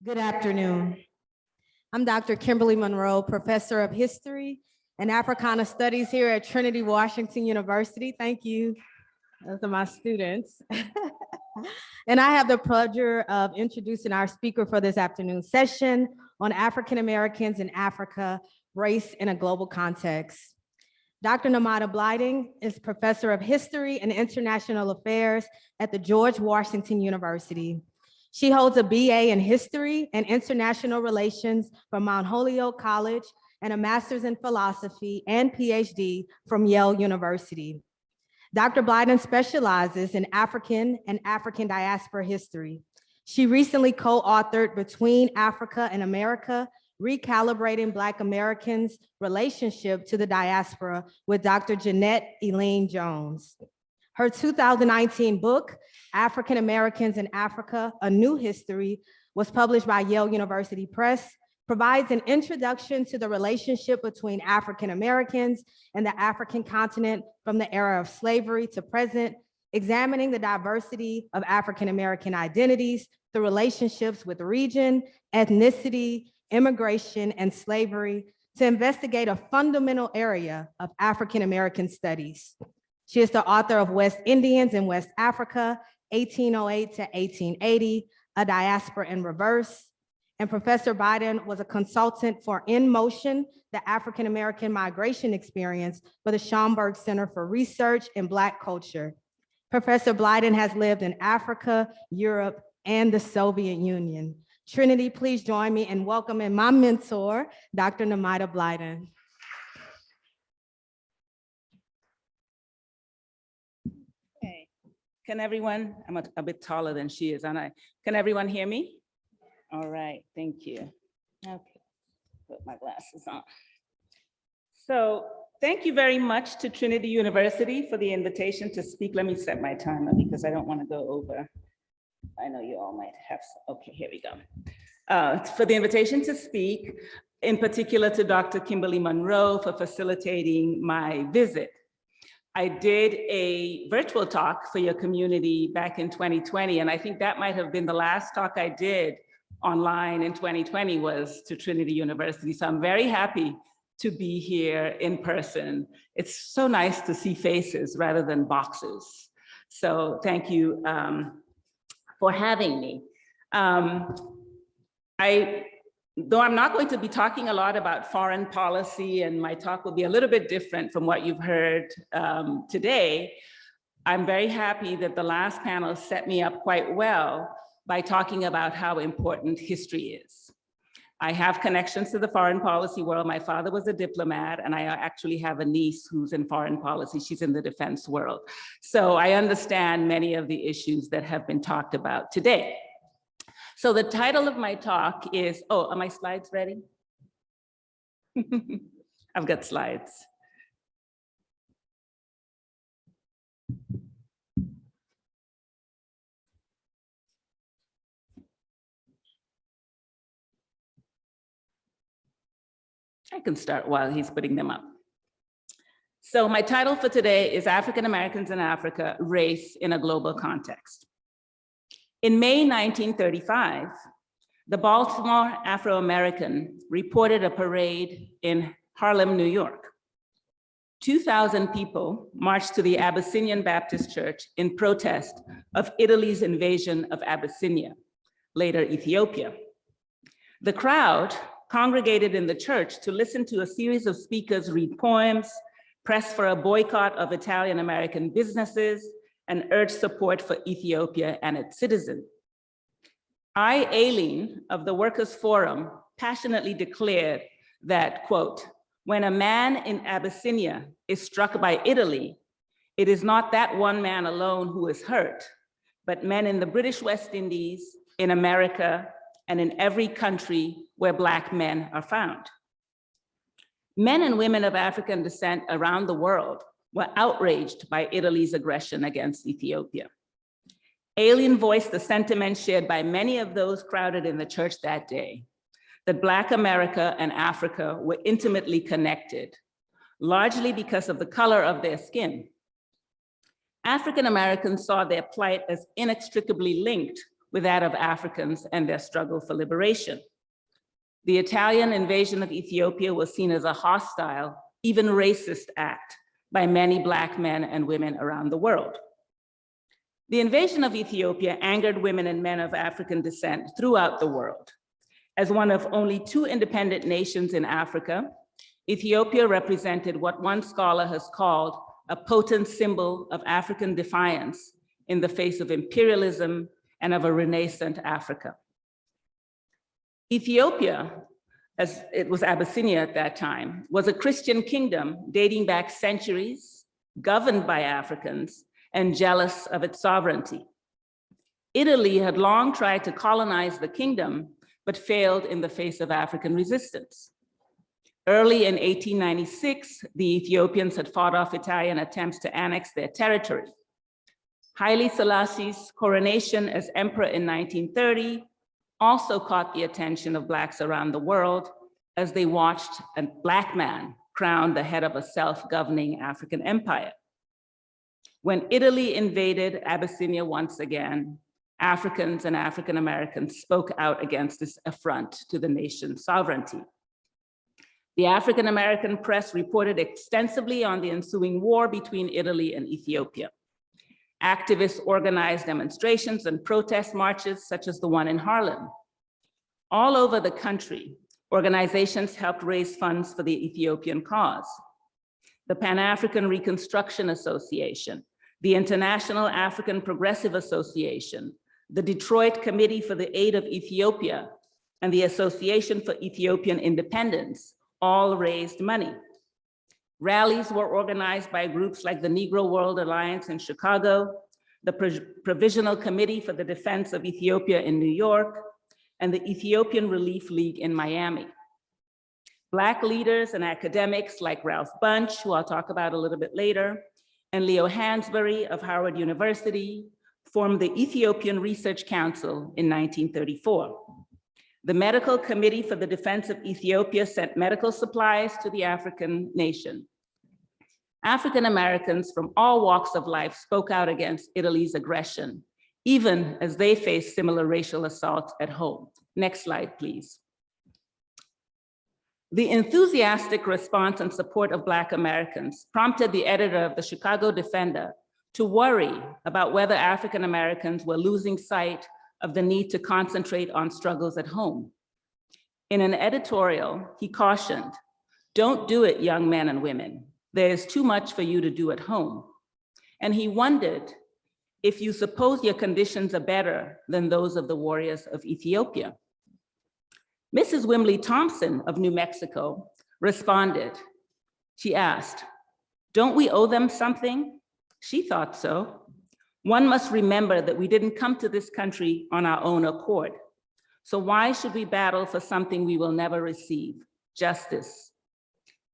Good afternoon. I'm Dr. Kimberly Monroe, Professor of History and Africana Studies here at Trinity, Washington University. Thank you. Those are my students. And I have the pleasure of introducing our speaker for this afternoon's session on African Americans in Africa, Race in a Global Context. Dr. Nemata Blyden is Professor of History and International Affairs at the George Washington University. She holds a BA in History and International Relations from Mount Holyoke College and a Master's in Philosophy and PhD from Yale University. Dr. Blyden specializes in African and African diaspora history. She recently co-authored Between Africa and America, Recalibrating Black Americans' Relationship to the Diaspora with Dr. Jeanette Eileen Jones. Her 2019 book, African Americans in Africa, A New History, was published by Yale University Press, provides an introduction to the relationship between African Americans and the African continent from the era of slavery to present, examining the diversity of African American identities, the relationships with region, ethnicity, immigration, and slavery to investigate a fundamental area of African American studies. She is the author of West Indians in West Africa, 1808 to 1880, A Diaspora in Reverse. And Professor Blyden was a consultant for In Motion, the African American migration experience for the Schomburg Center for Research in Black Culture. Professor Blyden has lived in Africa, Europe, and the Soviet Union. Trinity, please join me in welcoming my mentor, Dr. Nemata Blyden. Okay. Can everyone, I'm a bit taller than she is, aren't I? Can everyone hear me? All right, thank you. Okay, put my glasses on. So thank you very much to Trinity University for the invitation to speak. Let me set my timer because I don't want to go over. I know you all might have, okay, here we go. For the invitation to speak, in particular to Dr. Kimberly Monroe for facilitating my visit. I did a virtual talk for your community back in 2020, and I think that might have been the last talk I did online in 2020 was to Trinity University. So I'm very happy to be here in person. It's so nice to see faces rather than boxes. So thank you for having me. Though I'm not going to be talking a lot about foreign policy, and my talk will be a little bit different from what you've heard today, I'm very happy that the last panel set me up quite well by talking about how important history is. I have connections to the foreign policy world. My father was a diplomat, and I actually have a niece who's in foreign policy. She's in the defense world. So I understand many of the issues that have been talked about today. So the title of my talk is, oh, are my slides ready? I've got slides. I can start while he's putting them up. So my title for today is African Americans in Africa, Race in a Global Context. In May 1935, the Baltimore Afro-American reported a parade in Harlem, New York. 2,000 people marched to the Abyssinian Baptist Church in protest of Italy's invasion of Abyssinia, later Ethiopia. The crowd congregated in the church to listen to a series of speakers read poems, press for a boycott of Italian-American businesses, and urge support for Ethiopia and its citizens. I, Aileen, of the Workers' Forum, passionately declared that, quote, when a man in Abyssinia is struck by Italy, it is not that one man alone who is hurt, but men in the British West Indies, in America, and in every country where Black men are found. Men and women of African descent around the world were outraged by Italy's aggression against Ethiopia. Aileen voiced the sentiment shared by many of those crowded in the church that day, that Black America and Africa were intimately connected, largely because of the color of their skin. African Americans saw their plight as inextricably linked with that of Africans and their struggle for liberation. The Italian invasion of Ethiopia was seen as a hostile, even racist act by many Black men and women around the world. The invasion of Ethiopia angered women and men of African descent throughout the world. As one of only 2 independent nations in Africa, Ethiopia represented what one scholar has called a potent symbol of African defiance in the face of imperialism and of a renascent Africa. Ethiopia, as it was Abyssinia at that time, was a Christian kingdom dating back centuries, governed by Africans, and jealous of its sovereignty. Italy had long tried to colonize the kingdom, but failed in the face of African resistance. Early in 1896, the Ethiopians had fought off Italian attempts to annex their territory. Haile Selassie's coronation as emperor in 1930 also caught the attention of Blacks around the world as they watched a Black man crown the head of a self-governing African empire. When Italy invaded Abyssinia once again, Africans and African Americans spoke out against this affront to the nation's sovereignty. The African American press reported extensively on the ensuing war between Italy and Ethiopia. Activists organized demonstrations and protest marches, such as the one in Harlem. All over the country, organizations helped raise funds for the Ethiopian cause. The Pan-African Reconstruction Association, the International African Progressive Association, the Detroit Committee for the Aid of Ethiopia, and the Association for Ethiopian Independence all raised money. Rallies were organized by groups like the Negro World Alliance in Chicago, the Provisional Committee for the Defense of Ethiopia in New York, and the Ethiopian Relief League in Miami. Black leaders and academics like Ralph Bunche, who I'll talk about a little bit later, and Leo Hansberry of Howard University formed the Ethiopian Research Council in 1934. The Medical Committee for the Defense of Ethiopia sent medical supplies to the African nation. African Americans from all walks of life spoke out against Italy's aggression, even as they faced similar racial assaults at home. Next slide, please. The enthusiastic response and support of Black Americans prompted the editor of the Chicago Defender to worry about whether African Americans were losing sight of the need to concentrate on struggles at home. In an editorial, he cautioned, "Don't do it, young men and women. There is too much for you to do at home." And he wondered if you suppose your conditions are better than those of the warriors of Ethiopia. Mrs. Wimley Thompson of New Mexico responded. She asked, "Don't we owe them something?" She thought so. "One must remember that we didn't come to this country on our own accord. So why should we battle for something we will never receive? Justice.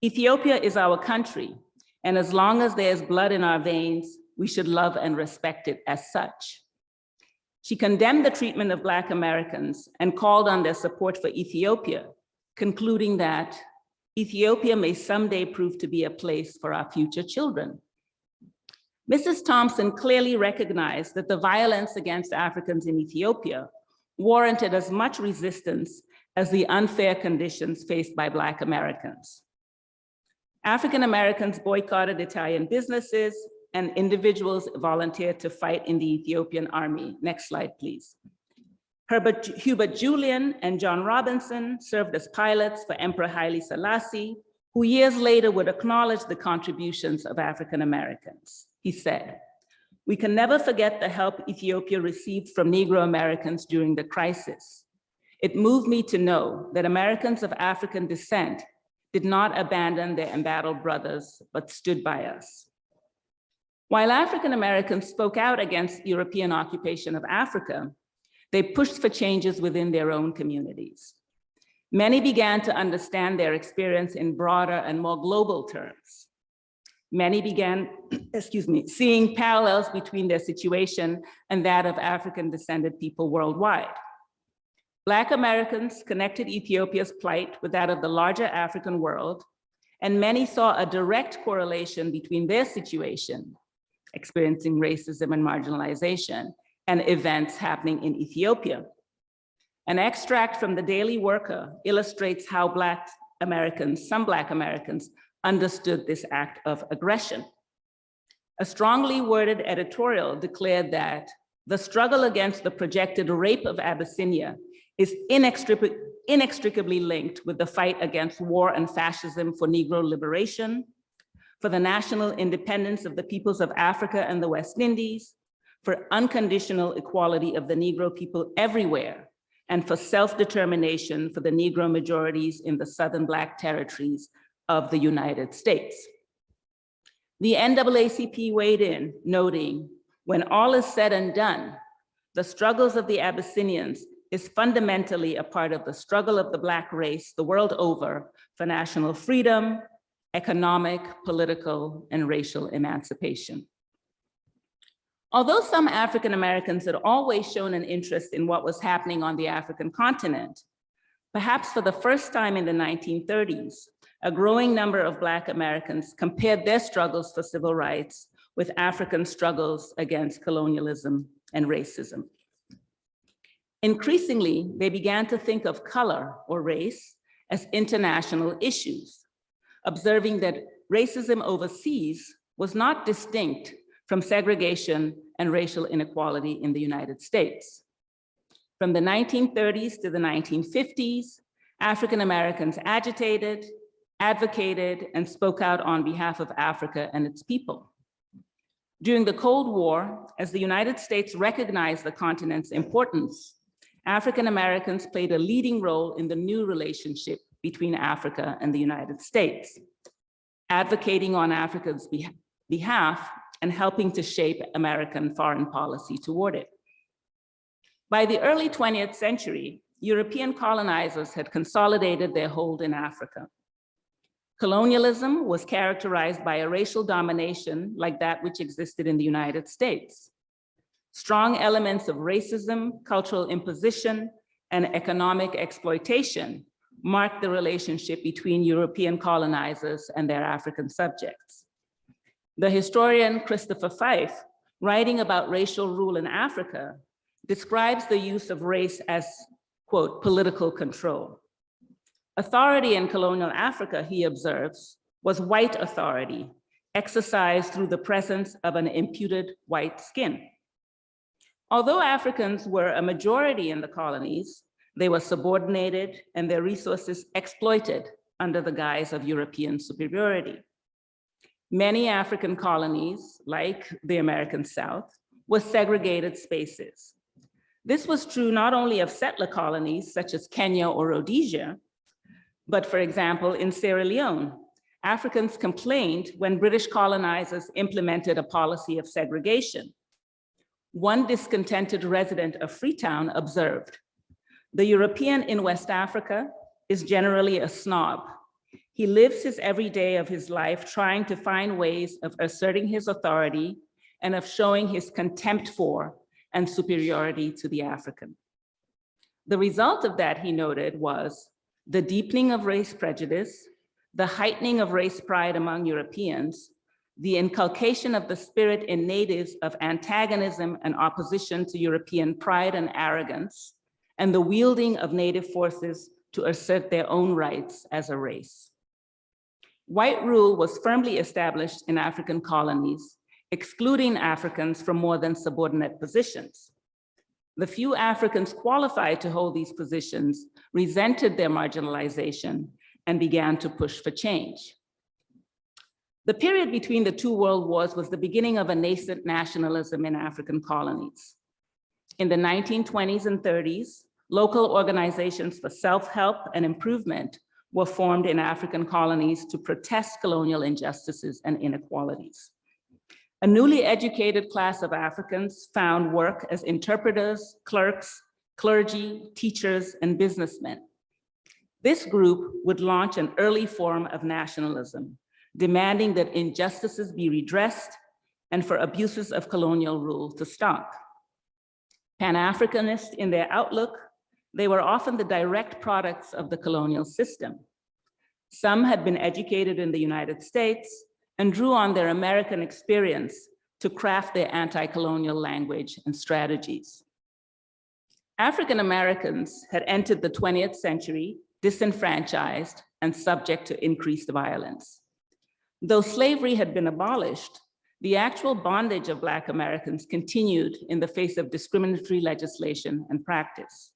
Ethiopia is our country, and as long as there's blood in our veins, we should love and respect it as such." She condemned the treatment of Black Americans and called on their support for Ethiopia, concluding that Ethiopia may someday prove to be a place for our future children. Mrs. Thompson clearly recognized that the violence against Africans in Ethiopia warranted as much resistance as the unfair conditions faced by Black Americans. African Americans boycotted Italian businesses, and individuals volunteered to fight in the Ethiopian army. Next slide, please. Hubert Julian and John Robinson served as pilots for Emperor Haile Selassie, who years later would acknowledge the contributions of African Americans. He said, "We can never forget the help Ethiopia received from Negro Americans during the crisis. It moved me to know that Americans of African descent did not abandon their embattled brothers, but stood by us." While African Americans spoke out against European occupation of Africa, they pushed for changes within their own communities. Many began to understand their experience in broader and more global terms. Many began, seeing parallels between their situation and that of African descended people worldwide. Black Americans connected Ethiopia's plight with that of the larger African world, and many saw a direct correlation between their situation, experiencing racism and marginalization, and events happening in Ethiopia. An extract from the Daily Worker illustrates how some Black Americans understood this act of aggression. A strongly worded editorial declared that the struggle against the projected rape of Abyssinia is inextricably linked with the fight against war and fascism for Negro liberation, for the national independence of the peoples of Africa and the West Indies, for unconditional equality of the Negro people everywhere, and for self-determination for the Negro majorities in the Southern Black territories of the United States. The NAACP weighed in, noting, when all is said and done, the struggles of the Abyssinians is fundamentally a part of the struggle of the Black race the world over for national freedom, economic, political, and racial emancipation. Although some African Americans had always shown an interest in what was happening on the African continent, perhaps for the first time in the 1930s, a growing number of Black Americans compared their struggles for civil rights with African struggles against colonialism and racism. Increasingly, they began to think of color or race as international issues, observing that racism overseas was not distinct from segregation and racial inequality in the United States. From the 1930s to the 1950s, African Americans agitated, advocated, and spoke out on behalf of Africa and its people. During the Cold War, as the United States recognized the continent's importance, African Americans played a leading role in the new relationship between Africa and the United States, advocating on Africa's behalf and helping to shape American foreign policy toward it. By the early 20th century, European colonizers had consolidated their hold in Africa. Colonialism was characterized by a racial domination like that which existed in the United States. Strong elements of racism, cultural imposition, and economic exploitation marked the relationship between European colonizers and their African subjects. The historian Christopher Fife, writing about racial rule in Africa, describes the use of race as, quote, political control. Authority in colonial Africa, he observes, was white authority, exercised through the presence of an imputed white skin. Although Africans were a majority in the colonies, they were subordinated and their resources exploited under the guise of European superiority. Many African colonies, like the American South, were segregated spaces. This was true not only of settler colonies such as Kenya or Rhodesia, but for example, in Sierra Leone, Africans complained when British colonizers implemented a policy of segregation. One discontented resident of Freetown observed, "The European in West Africa is generally a snob. He lives his every day of his life trying to find ways of asserting his authority and of showing his contempt for and superiority to the African." The result of that, he noted, was the deepening of race prejudice, the heightening of race pride among Europeans, the inculcation of the spirit in natives of antagonism and opposition to European pride and arrogance, and the wielding of native forces to assert their own rights as a race. White rule was firmly established in African colonies, excluding Africans from more than subordinate positions. The few Africans qualified to hold these positions resented their marginalization and began to push for change. The period between the two world wars was the beginning of a nascent nationalism in African colonies. In the 1920s and 30s, local organizations for self-help and improvement were formed in African colonies to protest colonial injustices and inequalities. A newly educated class of Africans found work as interpreters, clerks, clergy, teachers, and businessmen. This group would launch an early form of nationalism, demanding that injustices be redressed and for abuses of colonial rule to stop. Pan-Africanist in their outlook, they were often the direct products of the colonial system. Some had been educated in the United States and drew on their American experience to craft their anti-colonial language and strategies. African Americans had entered the 20th century disenfranchised and subject to increased violence. Though slavery had been abolished, the actual bondage of Black Americans continued in the face of discriminatory legislation and practice.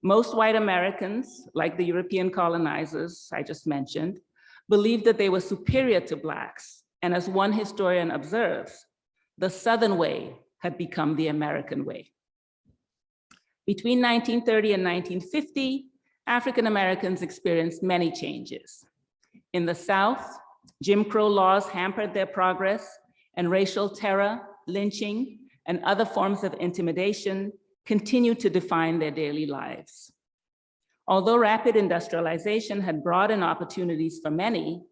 Most white Americans, like the European colonizers I just mentioned, believed that they were superior to Blacks, and as one historian observes, the Southern way had become the American way. Between 1930 and 1950, African Americans experienced many changes. In the South, Jim Crow laws hampered their progress, and racial terror, lynching, and other forms of intimidation continued to define their daily lives. Although rapid industrialization had broadened opportunities for many,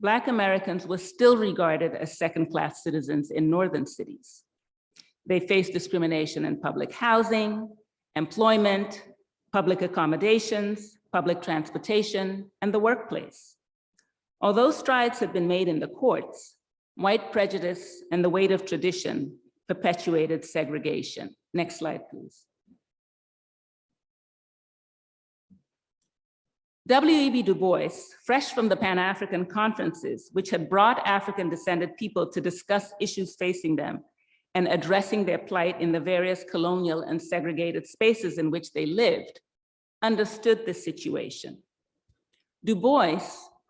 Black Americans were still regarded as second-class citizens in northern cities. They faced discrimination in public housing, employment, public accommodations, public transportation, and the workplace. Although strides had been made in the courts, white prejudice and the weight of tradition perpetuated segregation. Next slide, please. W.E.B. Du Bois, fresh from the Pan-African conferences, which had brought African-descended people to discuss issues facing them and addressing their plight in the various colonial and segregated spaces in which they lived, understood this situation. Du Bois,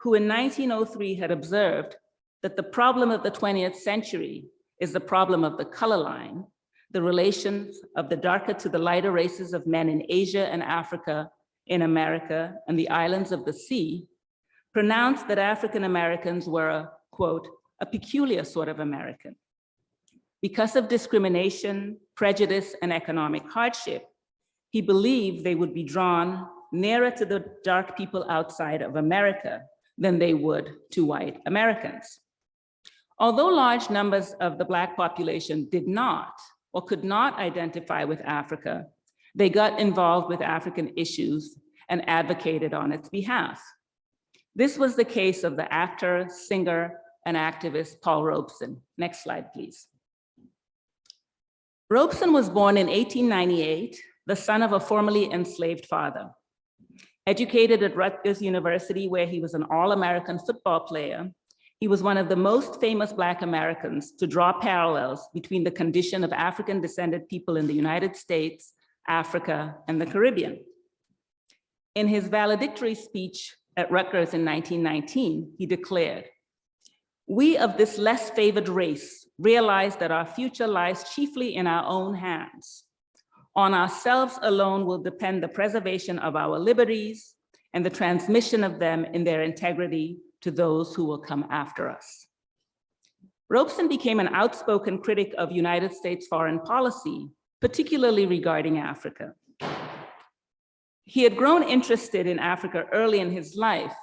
who in 1903 had observed that the problem of the 20th century is the problem of the color line, the relations of the darker to the lighter races of men in Asia and Africa, in America, and the islands of the sea, pronounced that African Americans were a, quote, a peculiar sort of American. Because of discrimination, prejudice, and economic hardship, he believed they would be drawn nearer to the dark people outside of America than they would to white Americans. Although large numbers of the Black population did not or could not identify with Africa, they got involved with African issues and advocated on its behalf. This was the case of the actor, singer, and activist Paul Robeson. Next slide, please. Robeson was born in 1898, the son of a formerly enslaved father. Educated at Rutgers University, where he was an All-American football player, he was one of the most famous Black Americans to draw parallels between the condition of African-descended people in the United States, Africa, and the Caribbean. In his valedictory speech at Rutgers in 1919, he declared, "We of this less favored race realize that our future lies chiefly in our own hands. On ourselves alone will depend the preservation of our liberties and the transmission of them in their integrity to those who will come after us." Robeson became an outspoken critic of United States foreign policy, particularly regarding Africa. He had grown interested in Africa early in his life,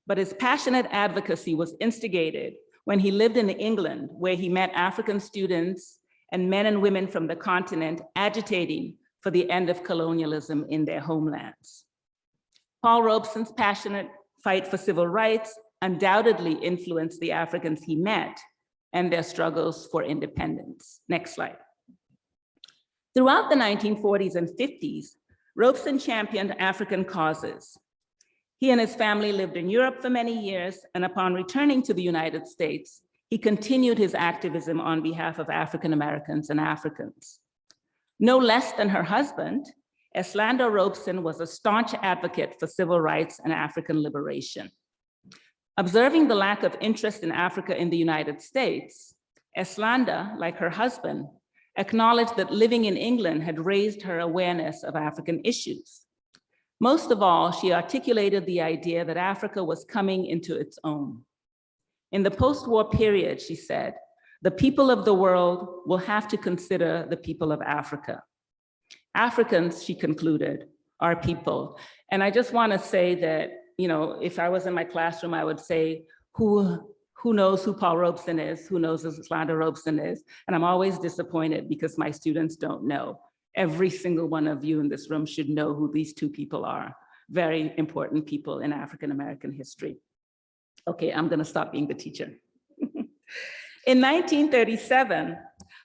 but his passionate advocacy was instigated when he lived in England, where he met African students and men and women from the continent agitating for the end of colonialism in their homelands. Paul Robeson's passionate fight for civil rights undoubtedly influenced the Africans he met and their struggles for independence. Next slide. Throughout the 1940s and 50s, Robeson championed African causes. He and his family lived in Europe for many years, and upon returning to the United States, he continued his activism on behalf of African Americans and Africans. No less than her husband, Eslanda Robeson was a staunch advocate for civil rights and African liberation. Observing the lack of interest in Africa in the United States, Eslanda, like her husband, acknowledged that living in England had raised her awareness of African issues. Most of all, she articulated the idea that Africa was coming into its own. In the post-war period, she said, the people of the world will have to consider the people of Africa. Africans, she concluded, are people. And I just want to say that, you know, if I was in my classroom, I would say, who knows who Paul Robeson is? Who knows who Eslanda Robeson is? And I'm always disappointed because my students don't know. Every single one of you in this room should know who these two people are. Very important people in African American history. Okay, I'm gonna stop being the teacher. In 1937,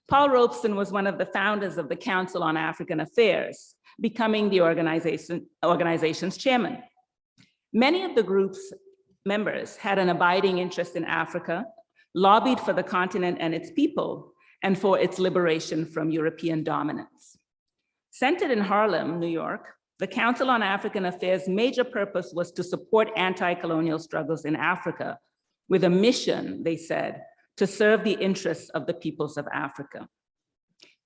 Paul Robeson was one of the founders of the Council on African Affairs, becoming the organization's chairman. Many of the group's members had an abiding interest in Africa, lobbied for the continent and its people, and for its liberation from European dominance. Centered in Harlem, New York, the Council on African Affairs' major purpose was to support anti-colonial struggles in Africa with a mission, they said, to serve the interests of the peoples of Africa.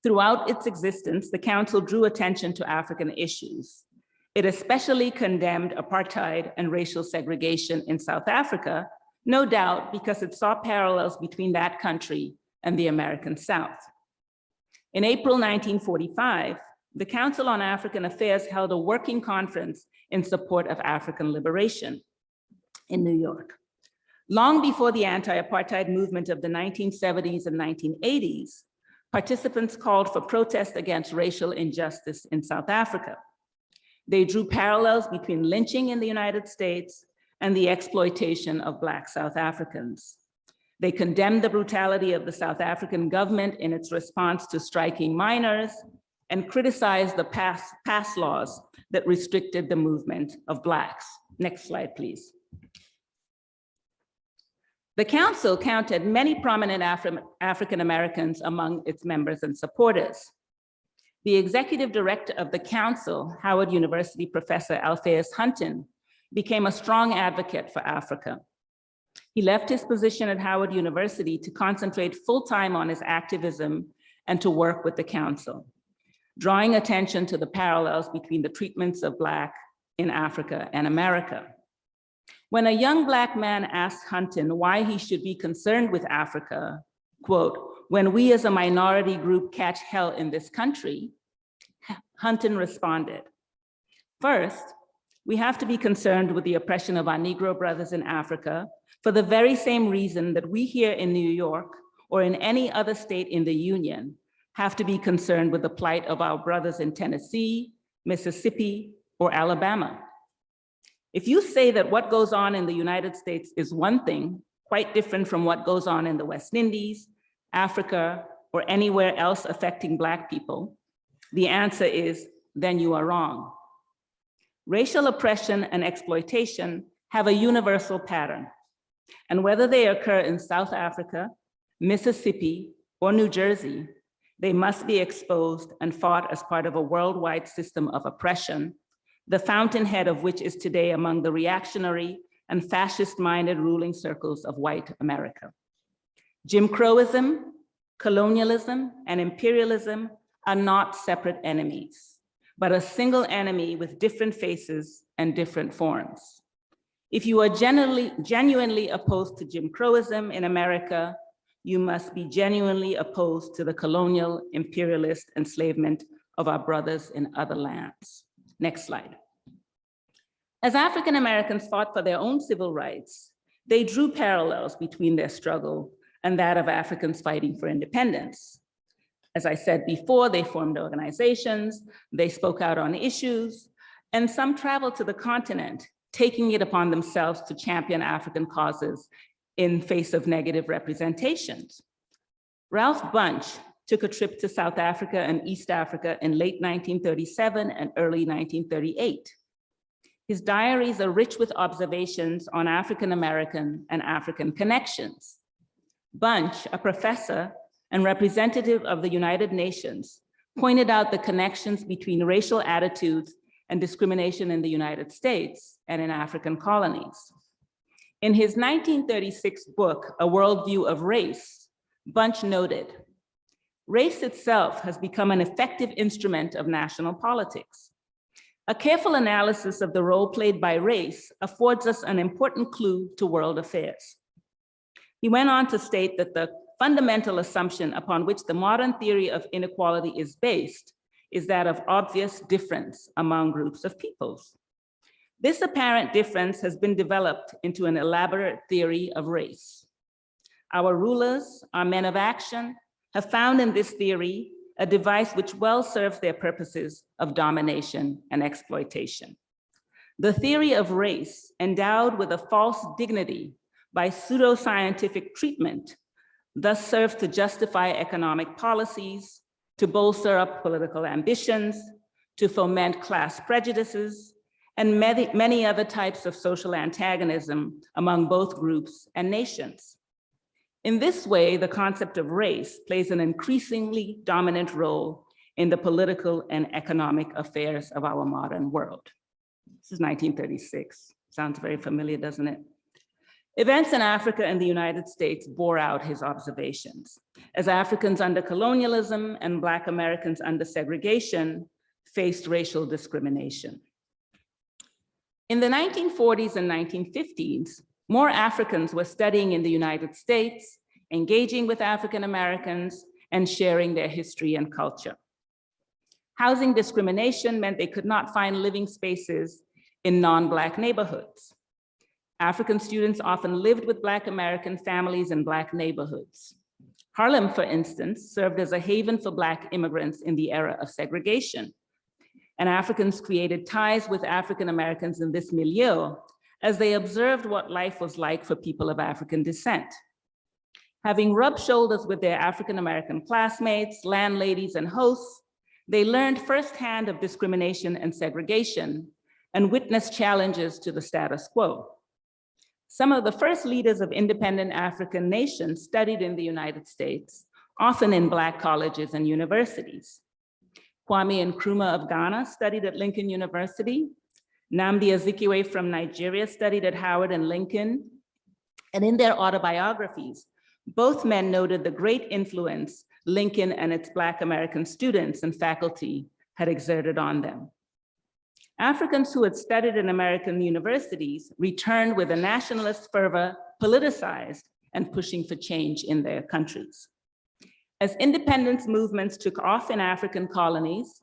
Throughout its existence, the Council drew attention to African issues. It especially condemned apartheid and racial segregation in South Africa, no doubt because it saw parallels between that country and the American South. In April 1945, the Council on African Affairs held a working conference in support of African liberation in New York. Long before the anti-apartheid movement of the 1970s and 1980s, participants called for protest against racial injustice in South Africa. They drew parallels between lynching in the United States and the exploitation of Black South Africans. They condemned the brutality of the South African government in its response to striking miners and criticized the past laws that restricted the movement of Blacks. Next slide, please. The Council counted many prominent African Americans among its members and supporters. The executive director of the Council, Howard University professor Alpheus Hunton, became a strong advocate for Africa. He left his position at Howard University to concentrate full-time on his activism and to work with the Council, drawing attention to the parallels between the treatments of Black in Africa and America. When a young Black man asked Hunton why he should be concerned with Africa, quote, "When we as a minority group catch hell in this country," Hunton responded, "First, we have to be concerned with the oppression of our Negro brothers in Africa for the very same reason that we here in New York or in any other state in the Union have to be concerned with the plight of our brothers in Tennessee, Mississippi, or Alabama. If you say that what goes on in the United States is one thing, quite different from what goes on in the West Indies, Africa, or anywhere else affecting Black people, the answer is, then you are wrong. Racial oppression and exploitation have a universal pattern, and whether they occur in South Africa, Mississippi, or New Jersey, they must be exposed and fought as part of a worldwide system of oppression, the fountainhead of which is today among the reactionary and fascist-minded ruling circles of white America. Jim Crowism, colonialism, and imperialism are not separate enemies, but a single enemy with different faces and different forms. If you are genuinely opposed to Jim Crowism in America, you must be genuinely opposed to the colonial, imperialist enslavement of our brothers in other lands. Next slide. As African Americans fought for their own civil rights, they drew parallels between their struggle and that of Africans fighting for independence. As I said before, they formed organizations, they spoke out on issues, and some traveled to the continent, taking it upon themselves to champion African causes in face of negative representations. Ralph Bunche took a trip to South Africa and East Africa in late 1937 and early 1938. His diaries are rich with observations on African American and African connections. Bunche, a professor and representative of the United Nations, pointed out the connections between racial attitudes and discrimination in the United States and in African colonies. In his 1936 book, A Worldview of Race, Bunche noted, "Race itself has become an effective instrument of national politics. A careful analysis of the role played by race affords us an important clue to world affairs." He went on to state that the fundamental assumption upon which the modern theory of inequality is based is that of obvious difference among groups of peoples. This apparent difference has been developed into an elaborate theory of race. Our rulers, our men of action, have found in this theory a device which well serves their purposes of domination and exploitation. The theory of race, endowed with a false dignity by pseudoscientific treatment, thus serves to justify economic policies, to bolster up political ambitions, to foment class prejudices, and many other types of social antagonism among both groups and nations. In this way, the concept of race plays an increasingly dominant role in the political and economic affairs of our modern world. This is 1936. Sounds very familiar, doesn't it? Events in Africa and the United States bore out his observations, as Africans under colonialism and Black Americans under segregation faced racial discrimination. In the 1940s and 1950s, more Africans were studying in the United States, engaging with African Americans, and sharing their history and culture. Housing discrimination meant they could not find living spaces in non-Black neighborhoods. African students often lived with Black American families in Black neighborhoods. Harlem, for instance, served as a haven for Black immigrants in the era of segregation. And Africans created ties with African Americans in this milieu as they observed what life was like for people of African descent. Having rubbed shoulders with their African American classmates, landladies, and hosts, they learned firsthand of discrimination and segregation and witnessed challenges to the status quo. Some of the first leaders of independent African nations studied in the United States, often in Black colleges and universities. Kwame Nkrumah of Ghana studied at Lincoln University. Nnamdi Azikiwe from Nigeria studied at Howard and Lincoln. And in their autobiographies, both men noted the great influence Lincoln and its Black American students and faculty had exerted on them. Africans who had studied in American universities returned with a nationalist fervor, politicized and pushing for change in their countries. As independence movements took off in African colonies,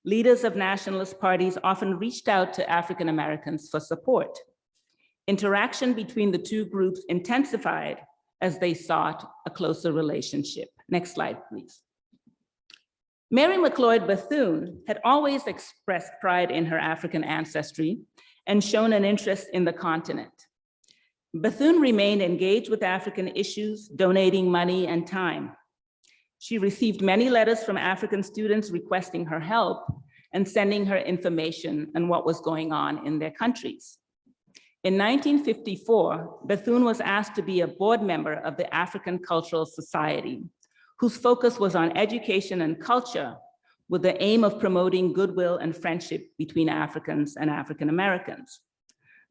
leaders of nationalist parties often reached out to African Americans for support. Interaction between the two groups intensified as they sought a closer relationship. Next slide, please. Mary McLeod Bethune had always expressed pride in her African ancestry and shown an interest in the continent. Bethune remained engaged with African issues, donating money and time. She received many letters from African students requesting her help and sending her information on what was going on in their countries. In 1954, Bethune was asked to be a board member of the African Cultural Society, whose focus was on education and culture with the aim of promoting goodwill and friendship between Africans and African Americans.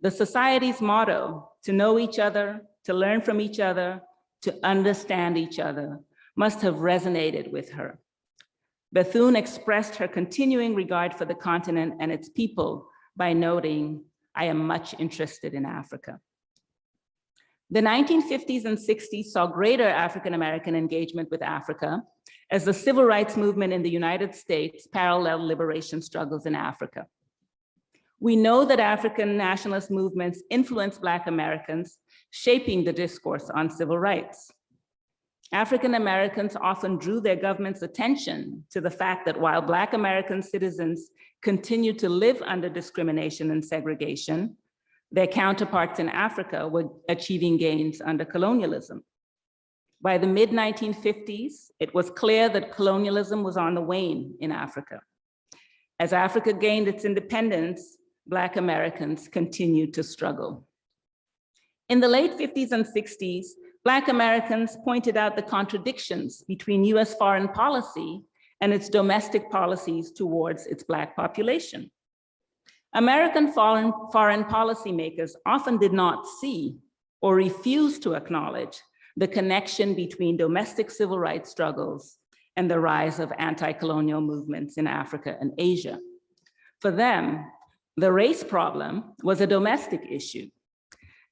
The Society's motto, to know each other, to learn from each other, to understand each other, must have resonated with her. Bethune expressed her continuing regard for the continent and its people by noting, "I am much interested in Africa." The 1950s and 60s saw greater African-American engagement with Africa as the civil rights movement in the United States paralleled liberation struggles in Africa. We know that African nationalist movements influenced Black Americans, shaping the discourse on civil rights. African Americans often drew their government's attention to the fact that while Black American citizens continued to live under discrimination and segregation, their counterparts in Africa were achieving gains under colonialism. By the mid-1950s, it was clear that colonialism was on the wane in Africa. As Africa gained its independence, Black Americans continued to struggle. In the late 50s and 60s, Black Americans pointed out the contradictions between US foreign policy and its domestic policies towards its Black population. American foreign policymakers often did not see or refused to acknowledge the connection between domestic civil rights struggles and the rise of anti-colonial movements in Africa and Asia. For them, the race problem was a domestic issue.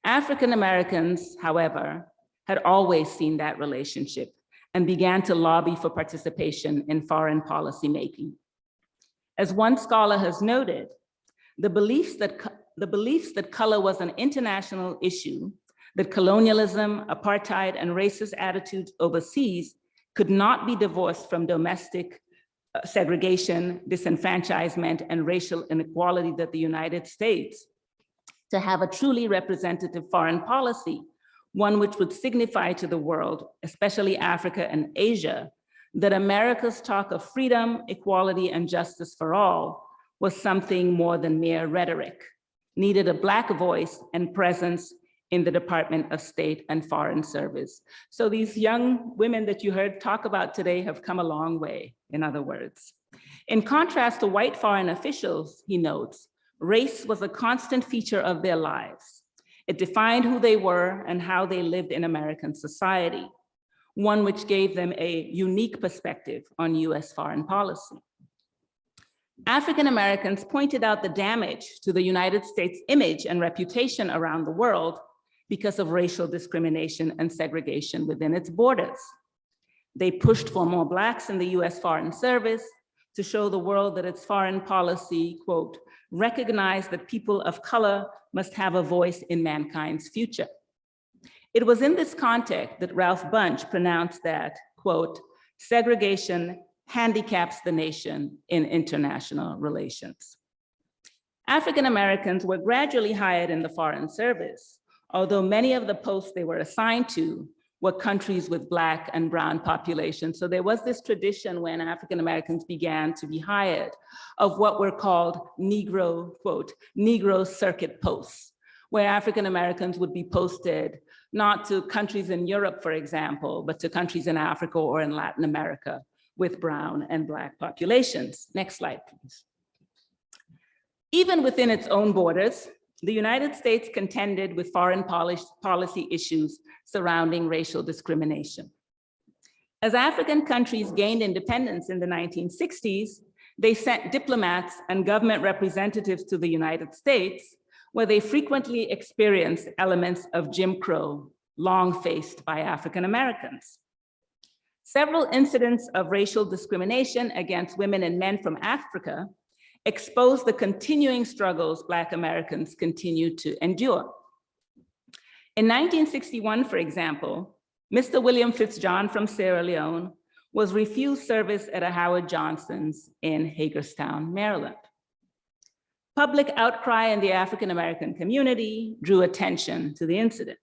African Americans, however, had always seen that relationship and began to lobby for participation in foreign policy making. As one scholar has noted, the beliefs that color was an international issue, that colonialism, apartheid, and racist attitudes overseas could not be divorced from domestic segregation, disenfranchisement, and racial inequality that the United States, to have a truly representative foreign policy, one which would signify to the world, especially Africa and Asia, that America's talk of freedom, equality, and justice for all was something more than mere rhetoric, needed a Black voice and presence in the Department of State and Foreign Service. So these young women that you heard talk about today have come a long way, in other words. In contrast to white foreign officials, he notes, race was a constant feature of their lives. It defined who they were and how they lived in American society, one which gave them a unique perspective on US foreign policy. African Americans pointed out the damage to the United States image and reputation around the world because of racial discrimination and segregation within its borders. They pushed for more Blacks in the US Foreign Service to show the world that its foreign policy, quote, recognized that people of color must have a voice in mankind's future. It was in this context that Ralph Bunche pronounced that, quote, segregation handicaps the nation in international relations. African Americans were gradually hired in the Foreign Service, although many of the posts they were assigned to were countries with Black and brown populations. So there was this tradition when African Americans began to be hired of what were called Negro, quote, Negro circuit posts, where African Americans would be posted not to countries in Europe, for example, but to countries in Africa or in Latin America with brown and Black populations. Next slide, please. Even within its own borders, the United States contended with foreign policy issues surrounding racial discrimination. As African countries gained independence in the 1960s, they sent diplomats and government representatives to the United States, where they frequently experienced elements of Jim Crow, long faced by African Americans. Several incidents of racial discrimination against women and men from Africa exposed the continuing struggles Black Americans continued to endure. In 1961, for example, Mr. William Fitzjohn from Sierra Leone was refused service at a Howard Johnson's in Hagerstown, Maryland. Public outcry in the African American community drew attention to the incident.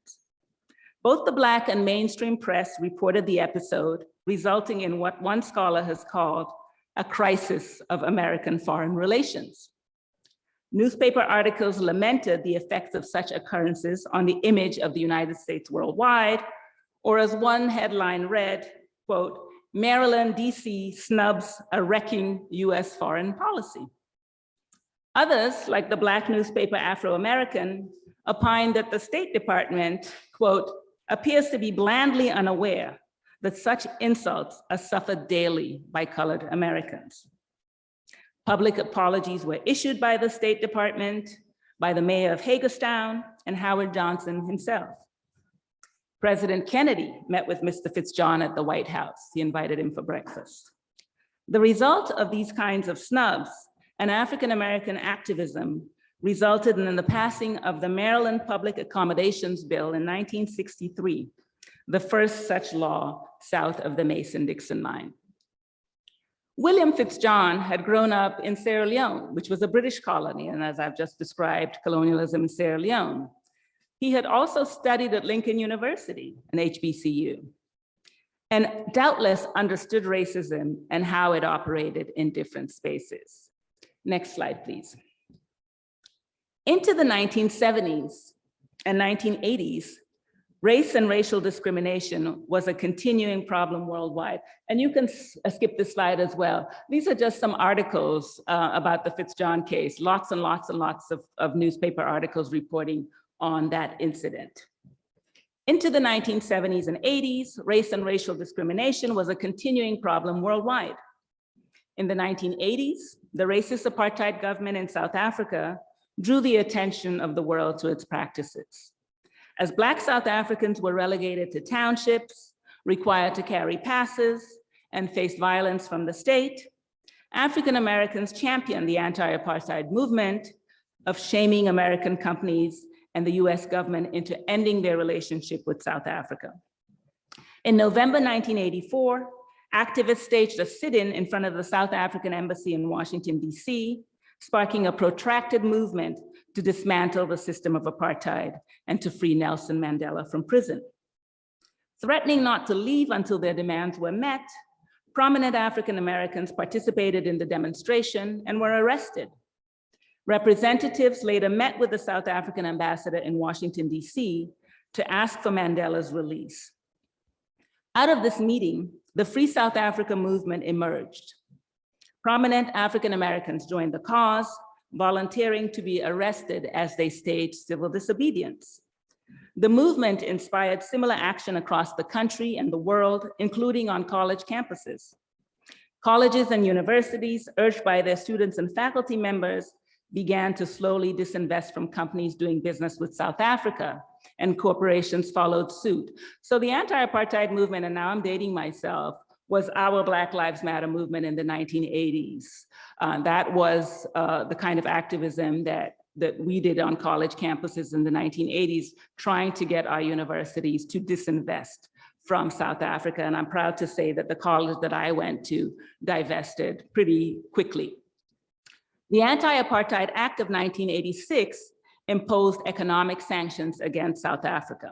Both the Black and mainstream press reported the episode, resulting in what one scholar has called a crisis of American foreign relations. Newspaper articles lamented the effects of such occurrences on the image of the United States worldwide, or as one headline read, quote, Maryland, DC snubs a wrecking US foreign policy. Others, like the Black newspaper Afro-American, opined that the State Department, quote, appears to be blandly unaware that such insults are suffered daily by colored Americans. Public apologies were issued by the State Department, by the mayor of Hagerstown, and Howard Johnson himself. President Kennedy met with Mr. Fitzjohn at the White House. He invited him for breakfast. The result of these kinds of snubs and African-American activism resulted in the passing of the Maryland Public Accommodations Bill in 1963, the first such law south of the Mason-Dixon line. William Fitzjohn had grown up in Sierra Leone, which was a British colony, and as I've just described, colonialism in Sierra Leone. He had also studied at Lincoln University, an HBCU, and doubtless understood racism and how it operated in different spaces. Next slide, please. Into the 1970s and 1980s, race and racial discrimination was a continuing problem worldwide. And you can skip this slide as well. These are just some articles about the Fitzjohn case, lots and lots and lots of newspaper articles reporting on that incident. Into the 1970s and 80s, race and racial discrimination was a continuing problem worldwide. In the 1980s, the racist apartheid government in South Africa drew the attention of the world to its practices. As Black South Africans were relegated to townships, required to carry passes, and faced violence from the state, African Americans championed the anti-apartheid movement of shaming American companies and the US government into ending their relationship with South Africa. In November 1984, activists staged a sit-in in front of the South African embassy in Washington, DC, sparking a protracted movement to dismantle the system of apartheid and to free Nelson Mandela from prison. Threatening not to leave until their demands were met, prominent African Americans participated in the demonstration and were arrested. Representatives later met with the South African ambassador in Washington, D.C. to ask for Mandela's release. Out of this meeting, the Free South Africa movement emerged. Prominent African Americans joined the cause, volunteering to be arrested as they staged civil disobedience. The movement inspired similar action across the country and the world, including on college campuses. Colleges and universities, urged by their students and faculty members, began to slowly disinvest from companies doing business with South Africa, and corporations followed suit. So the anti-apartheid movement, and now I'm dating myself, was our Black Lives Matter movement in the 1980s. That was the kind of activism that we did on college campuses in the 1980s, trying to get our universities to disinvest from South Africa. And I'm proud to say that the college that I went to divested pretty quickly. The Anti-Apartheid Act of 1986 imposed economic sanctions against South Africa.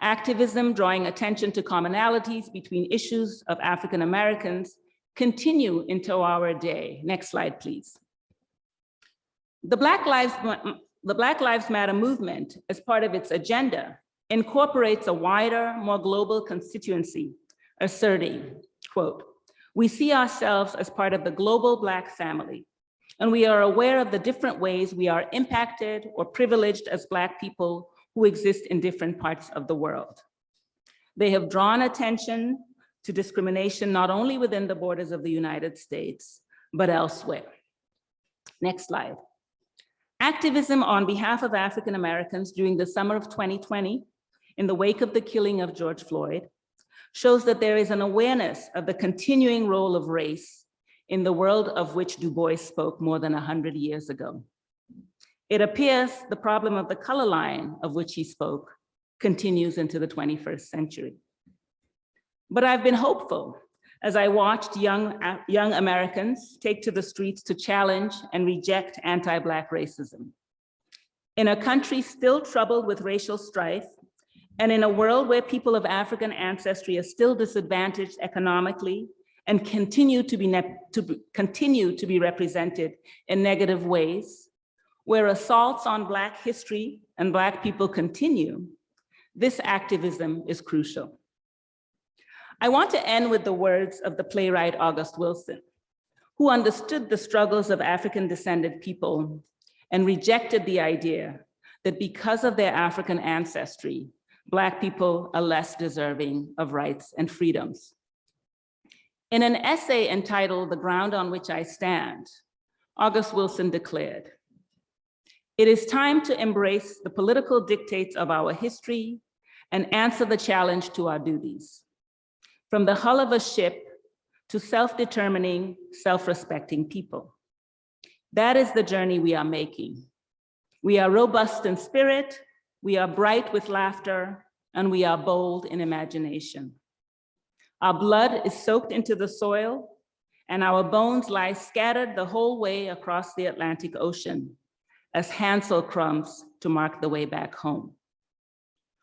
Activism drawing attention to commonalities between issues of African Americans continue into our day. Next slide, please. The Black Lives Matter movement, as part of its agenda, incorporates a wider, more global constituency, asserting, quote, "We see ourselves as part of the global Black family, and we are aware of the different ways we are impacted or privileged as Black people who exist in different parts of the world." They have drawn attention to discrimination not only within the borders of the United States, but elsewhere. Next slide. Activism on behalf of African Americans during the summer of 2020, in the wake of the killing of George Floyd, shows that there is an awareness of the continuing role of race in the world of which Du Bois spoke more than 100 years ago. It appears the problem of the color line of which he spoke continues into the 21st century. But I've been hopeful as I watched young Americans take to the streets to challenge and reject anti-Black racism. In a country still troubled with racial strife, and in a world where people of African ancestry are still disadvantaged economically and continue to be represented in negative ways, where assaults on Black history and Black people continue, this activism is crucial. I want to end with the words of the playwright August Wilson, who understood the struggles of African descended people and rejected the idea that because of their African ancestry, Black people are less deserving of rights and freedoms. In an essay entitled "The Ground on Which I Stand," August Wilson declared, "It is time to embrace the political dictates of our history and answer the challenge to our duties. From the hull of a ship to self-determining, self-respecting people. That is the journey we are making. We are robust in spirit, we are bright with laughter, and we are bold in imagination. Our blood is soaked into the soil, and our bones lie scattered the whole way across the Atlantic Ocean as Hansel crumbs to mark the way back home.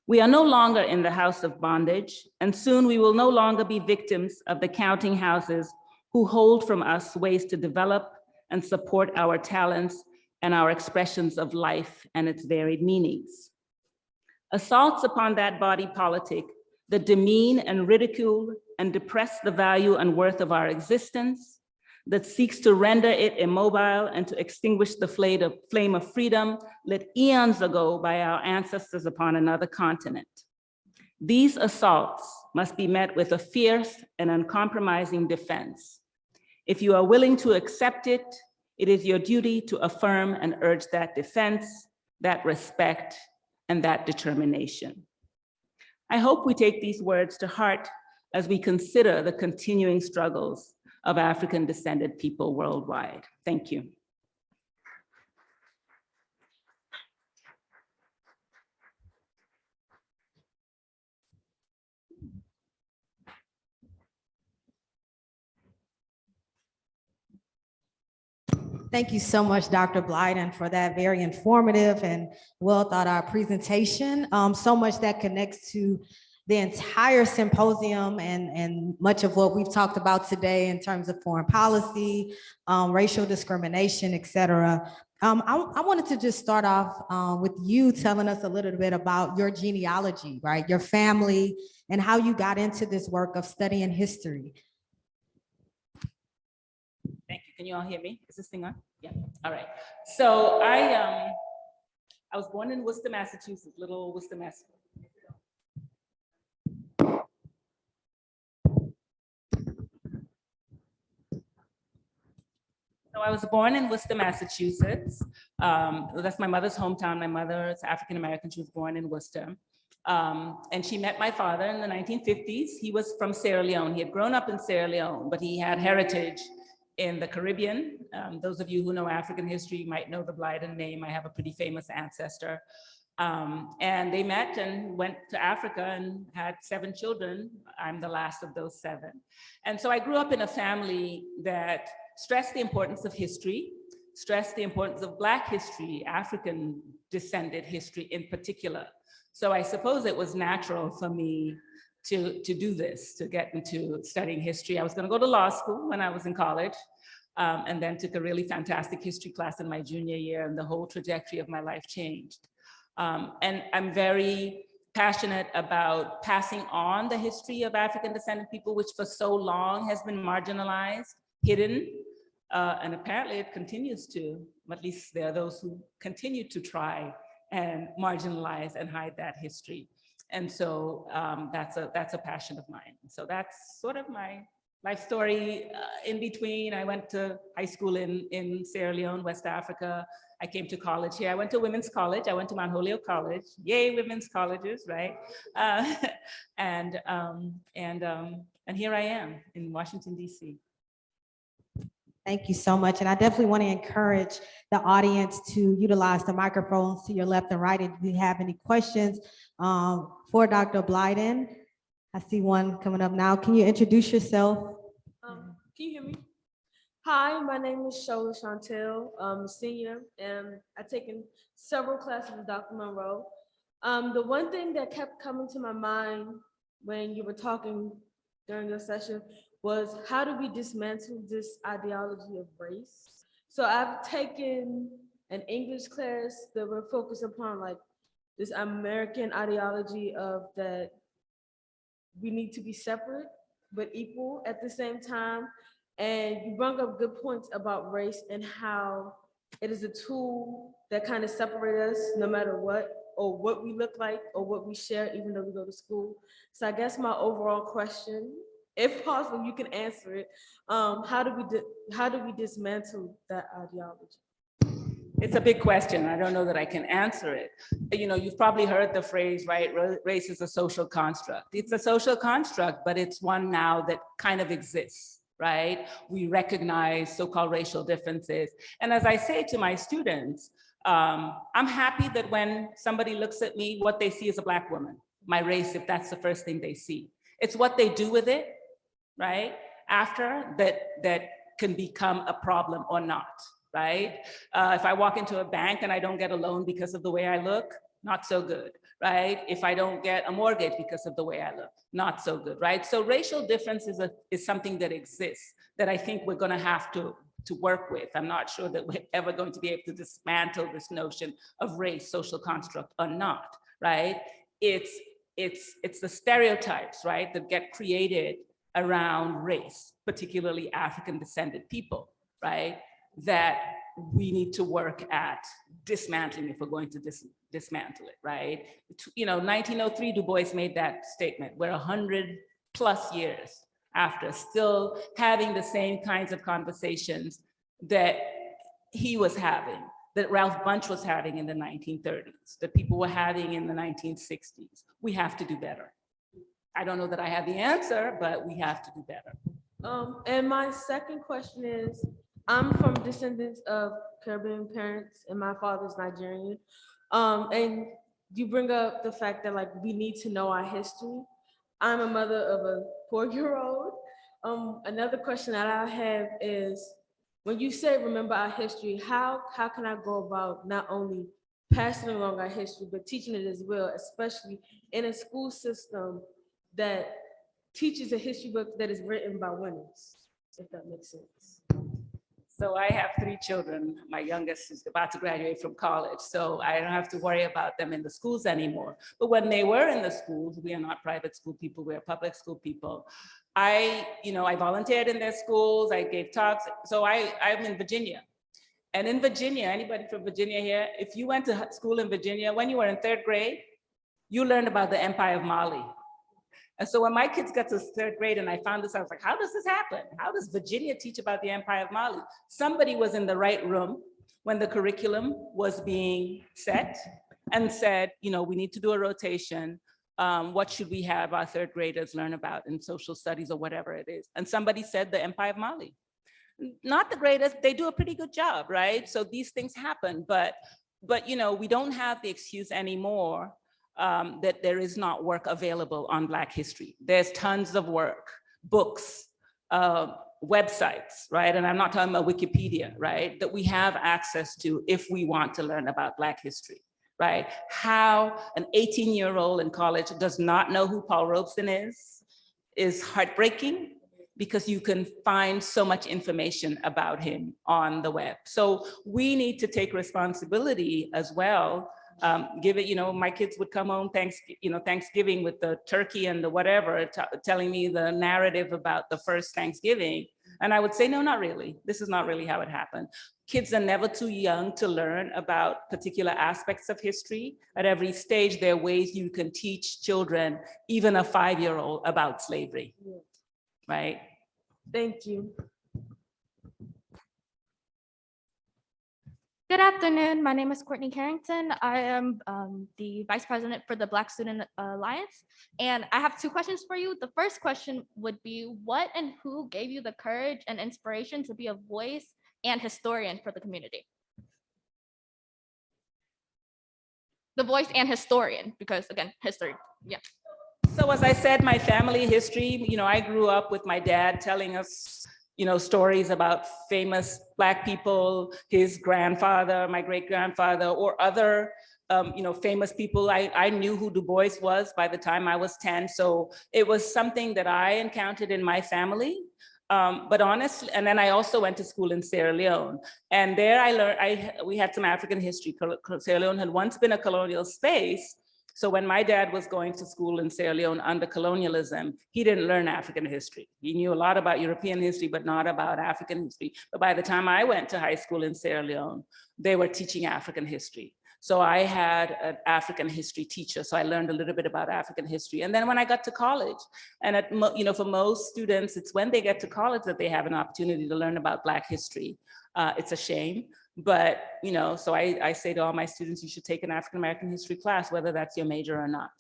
We are no longer in the house of bondage, and soon we will no longer be victims of the counting houses who hold from us ways to develop and support our talents and our expressions of life and its varied meanings. Assaults upon that body politic that demean and ridicule and depress the value and worth of our existence, that seeks to render it immobile and to extinguish the flame of freedom lit eons ago by our ancestors upon another continent. These assaults must be met with a fierce and uncompromising defense. If you are willing to accept it, it is your duty to affirm and urge that defense, that respect, and that determination. I hope we take these words to heart as we consider the continuing struggles of African descended people worldwide. Thank you. Thank you so much, Dr. Blyden, for that very informative and well thought out presentation. So much that connects to the entire symposium and much of what we've talked about today in terms of foreign policy, racial discrimination, et cetera. I wanted to just start off with you telling us a little bit about your genealogy, right? Your family and how you got into this work of studying history. Thank you. Can you all hear me? Is this thing on? Yeah. All right. So I was born in Worcester, Massachusetts, little Worcester, Massachusetts. So I was born in Worcester, Massachusetts. That's my mother's hometown. My mother is African-American. She was born in Worcester. And she met my father in the 1950s. He was from Sierra Leone. He had grown up in Sierra Leone, but he had heritage in the Caribbean. Those of you who know African history might know the Blyden name. I have a pretty famous ancestor. And they met and went to Africa and had 7 children. I'm the last of those 7. And so I grew up in a family that stressed the importance of history, stressed the importance of Black history, African descended history in particular. So I suppose it was natural for me to do this, to get into studying history. I was gonna go to law school when I was in college, and then took a really fantastic history class in my junior year, and the whole trajectory of my life changed. And I'm very passionate about passing on the history of African descended people, which for so long has been marginalized, hidden, and apparently it continues to, at least there are those who continue to try and marginalize and hide that history. And so that's a passion of mine. So that's sort of my life story. In between, I went to high school in Sierra Leone, West Africa. I came to college here. I went to women's college. I went to Mount Holyoke College. Yay, women's colleges, right? And here I am in Washington, D.C. Thank you so much. And I definitely want to encourage the audience to utilize the microphones to your left and right if you have any questions for Dr. Blyden. I see one coming up now. Can you introduce yourself? Can you hear me? Hi, my name is Shola Chantel. I'm a senior, and I've taken several classes with Dr. Monroe. The one thing that kept coming to my mind when you were talking during your session was, how do we dismantle this ideology of race? So I've taken an English class that were focused upon like this American ideology of that we need to be separate but equal at the same time. And you brought up good points about race and how it is a tool that kind of separates us no matter what, or what we look like, or what we share, even though we go to school. So I guess my overall question, if possible, you can answer it. How do we dismantle that ideology? It's a big question. I don't know that I can answer it. You know, you've probably heard the phrase, right? Race is a social construct. It's a social construct, but it's one now that kind of exists, right? We recognize so-called racial differences. And as I say to my students, I'm happy that when somebody looks at me, what they see is a Black woman, my race, if that's the first thing they see. It's what they do with it, right? After that can become a problem or not. Right? If I walk into a bank and I don't get a loan because of the way I look, not so good, right? If I don't get a mortgage because of the way I look, not so good, right? So racial difference is something that exists that I think we're gonna have to work with. I'm not sure that we're ever going to be able to dismantle this notion of race, social construct or not, right? It's the stereotypes, right, that get created around race, particularly African descended people, right? That we need to work at dismantling if we're going to dismantle it, right? You know, 1903, Du Bois made that statement. We're 100+ years after still having the same kinds of conversations that he was having, that Ralph Bunche was having in the 1930s, that people were having in the 1960s. We have to do better. I don't know that I have the answer, but we have to do better. And my second question is, I'm from descendants of Caribbean parents and my father's Nigerian. And you bring up the fact that like we need to know our history. I'm a mother of a 4-year-old. Another question that I have is, when you say remember our history, how can I go about not only passing along our history, but teaching it as well, especially in a school system that teaches a history book that is written by winners, if that makes sense. So I have 3 children. My youngest is about to graduate from college, so I don't have to worry about them in the schools anymore. But when they were in the schools, we are not private school people, we are public school people. I volunteered in their schools, I gave talks. So I'm in Virginia. And in Virginia, anybody from Virginia here, if you went to school in Virginia, when you were in 3rd grade, you learned about the Empire of Mali. And so when my kids got to 3rd grade and I found this, I was like, how does this happen? How does Virginia teach about the Empire of Mali? Somebody was in the right room when the curriculum was being set and said, we need to do a rotation. What should we have our 3rd graders learn about in social studies or whatever it is? And somebody said the Empire of Mali. Not the greatest, they do a pretty good job, right? So these things happen, but we don't have the excuse anymore that there is not work available on Black history. There's tons of work, books, websites, right? And I'm not talking about Wikipedia, right? That we have access to if we want to learn about Black history, right? How an 18-year-old in college does not know who Paul Robeson is heartbreaking, because you can find so much information about him on the web. So we need to take responsibility as well. Give it, my kids would come home Thanksgiving with the turkey and the whatever, telling me the narrative about the first Thanksgiving. And I would say, no, not really. This is not really how it happened. Kids are never too young to learn about particular aspects of history. At every stage, there are ways you can teach children, even a 5-year-old, about slavery. Yeah. Right? Thank you. Good afternoon. My name is Courtney Carrington. I am the Vice President for the Black Student Alliance. And I have 2 questions for you. The first question would be, what and who gave you the courage and inspiration to be a voice and historian for the community? The voice and historian, because again, history, yeah. So as I said, my family history, I grew up with my dad telling us, stories about famous Black people, his grandfather, my great-grandfather, or other, famous people. I knew who Du Bois was by the time I was 10. So it was something that I encountered in my family. But honestly, and then I also went to school in Sierra Leone. And there I learned, we had some African history. Sierra Leone had once been a colonial space. So when my dad was going to school in Sierra Leone under colonialism, he didn't learn African history. He knew a lot about European history, but not about African history. But by the time I went to high school in Sierra Leone, they were teaching African history. So I had an African history teacher, so I learned a little bit about African history. And then when I got to college, and for most students, it's when they get to college that they have an opportunity to learn about Black history. It's a shame. But, so I say to all my students, you should take an African-American history class, whether that's your major or not.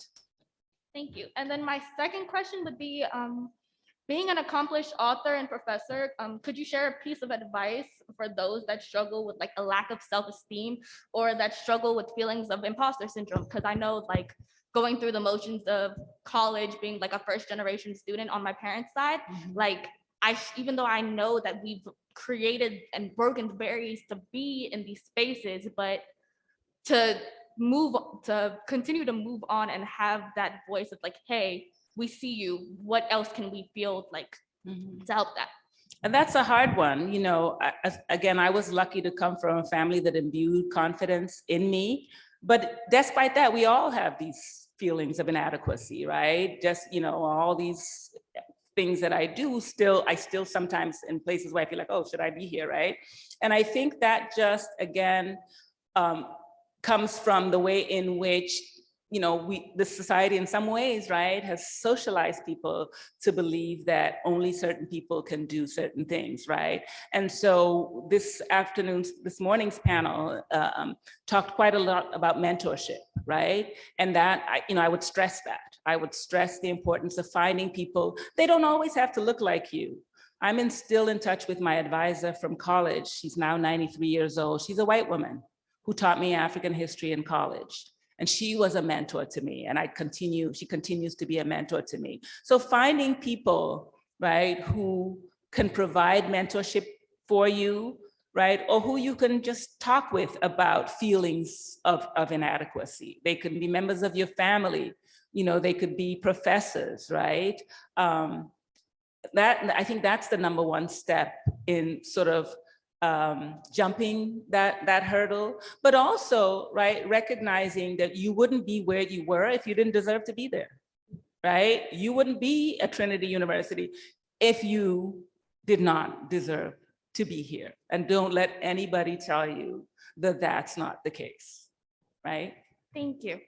Thank you. And then my second question would be, being an accomplished author and professor, could you share a piece of advice for those that struggle with like a lack of self-esteem or that struggle with feelings of imposter syndrome? Because I know going through the motions of college, being like a first-generation student on my parents' side, even though I know that we've created and broken barriers to be in these spaces, but to continue to move on and have that voice of hey, we see you, what else can we build to help that? And that's a hard one. Again, I was lucky to come from a family that imbued confidence in me, but despite that, we all have these feelings of inadequacy, right? Just, all these things that I do, I still sometimes in places where I feel like, oh, should I be here, right? And I think that just, again, comes from the way in which, this society in some ways, right, has socialized people to believe that only certain people can do certain things, right? And so this morning's panel talked quite a lot about mentorship, right? And that, I would stress that. I would stress the importance of finding people. They don't always have to look like you. I'm still in touch with my advisor from college. She's now 93 years old. She's a white woman who taught me African history in college. And she was a mentor to me, and she continues to be a mentor to me. So finding people, right, who can provide mentorship for you, right? Or who you can just talk with about feelings of inadequacy. They can be members of your family, you know, they could be professors, right? I think that's the number one step in sort of jumping that hurdle, but also, right, recognizing that you wouldn't be where you were if you didn't deserve to be there, right? You wouldn't be at Trinity University if you did not deserve to be here. And don't let anybody tell you that that's not the case, right? Thank you.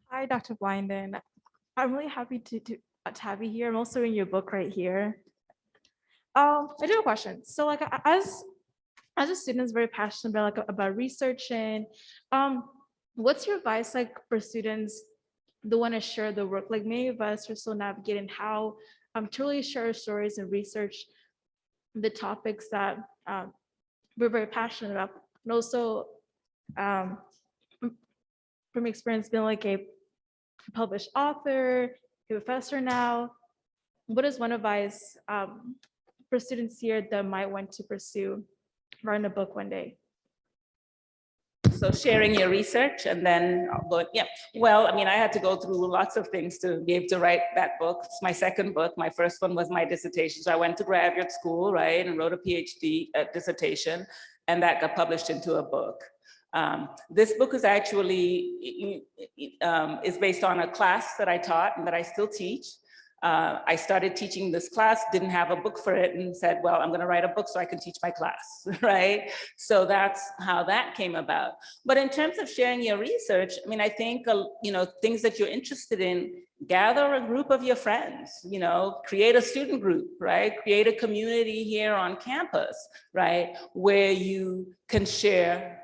Hi, Dr. Blyden. I'm really happy to have you here. I'm also in your book right here. I do have a question. So like as a student is very passionate about researching, what's your advice like for students that want to share the work? Like many of us are still navigating how to really share stories and research the topics that we're very passionate about. And also from experience being like a published author, a professor now, what is one advice for students here that might want to pursue writing a book one day? So sharing your research and then, but yeah, well, I mean, I had to go through lots of things to be able to write that book. It's my second book. My first one was my dissertation. So I went to graduate school, right, and wrote a PhD dissertation, and that got published into a book. This book is actually, is based on a class that I taught and that I still teach. I started teaching this class, didn't have a book for it, and said, well, I'm gonna write a book so I can teach my class, right? So that's how that came about. But in terms of sharing your research, I mean, I think, you know, things that you're interested in, gather a group of your friends, you know, create a student group, right? Create a community here on campus, right? Where you can share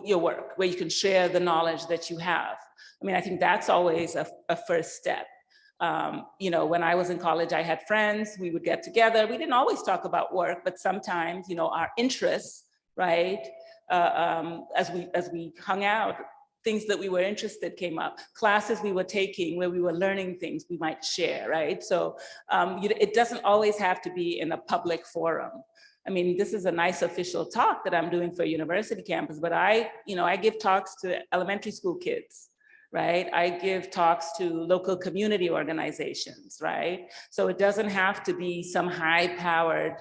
your work, where you can share the knowledge that you have. I mean, I think that's always a first step. You know, when I was in college, I had friends, we would get together. We didn't always talk about work, but sometimes, you know, our interests, right? As we hung out, things that we were interested came up. Classes we were taking where we were learning things we might share, right? So it doesn't always have to be in a public forum. I mean, this is a nice official talk that I'm doing for a university campus, but I give talks to elementary school kids, right? I give talks to local community organizations, right? So it doesn't have to be some high-powered,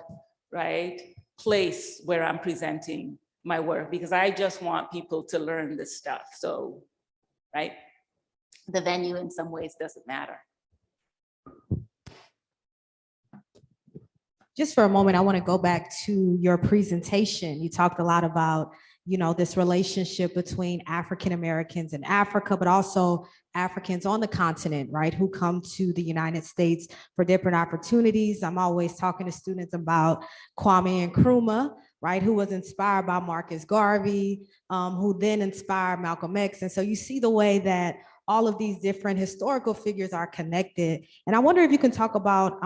right, place where I'm presenting my work, because I just want people to learn this stuff. So, right? The venue in some ways doesn't matter. Just for a moment, I want to go back to your presentation. You talked a lot about, you know, this relationship between African Americans in Africa, but also Africans on the continent, right, who come to the United States for different opportunities. I'm always talking to students about Kwame Nkrumah, right, who was inspired by Marcus Garvey, who then inspired Malcolm X. And so you see the way that all of these different historical figures are connected. And I wonder if you can talk about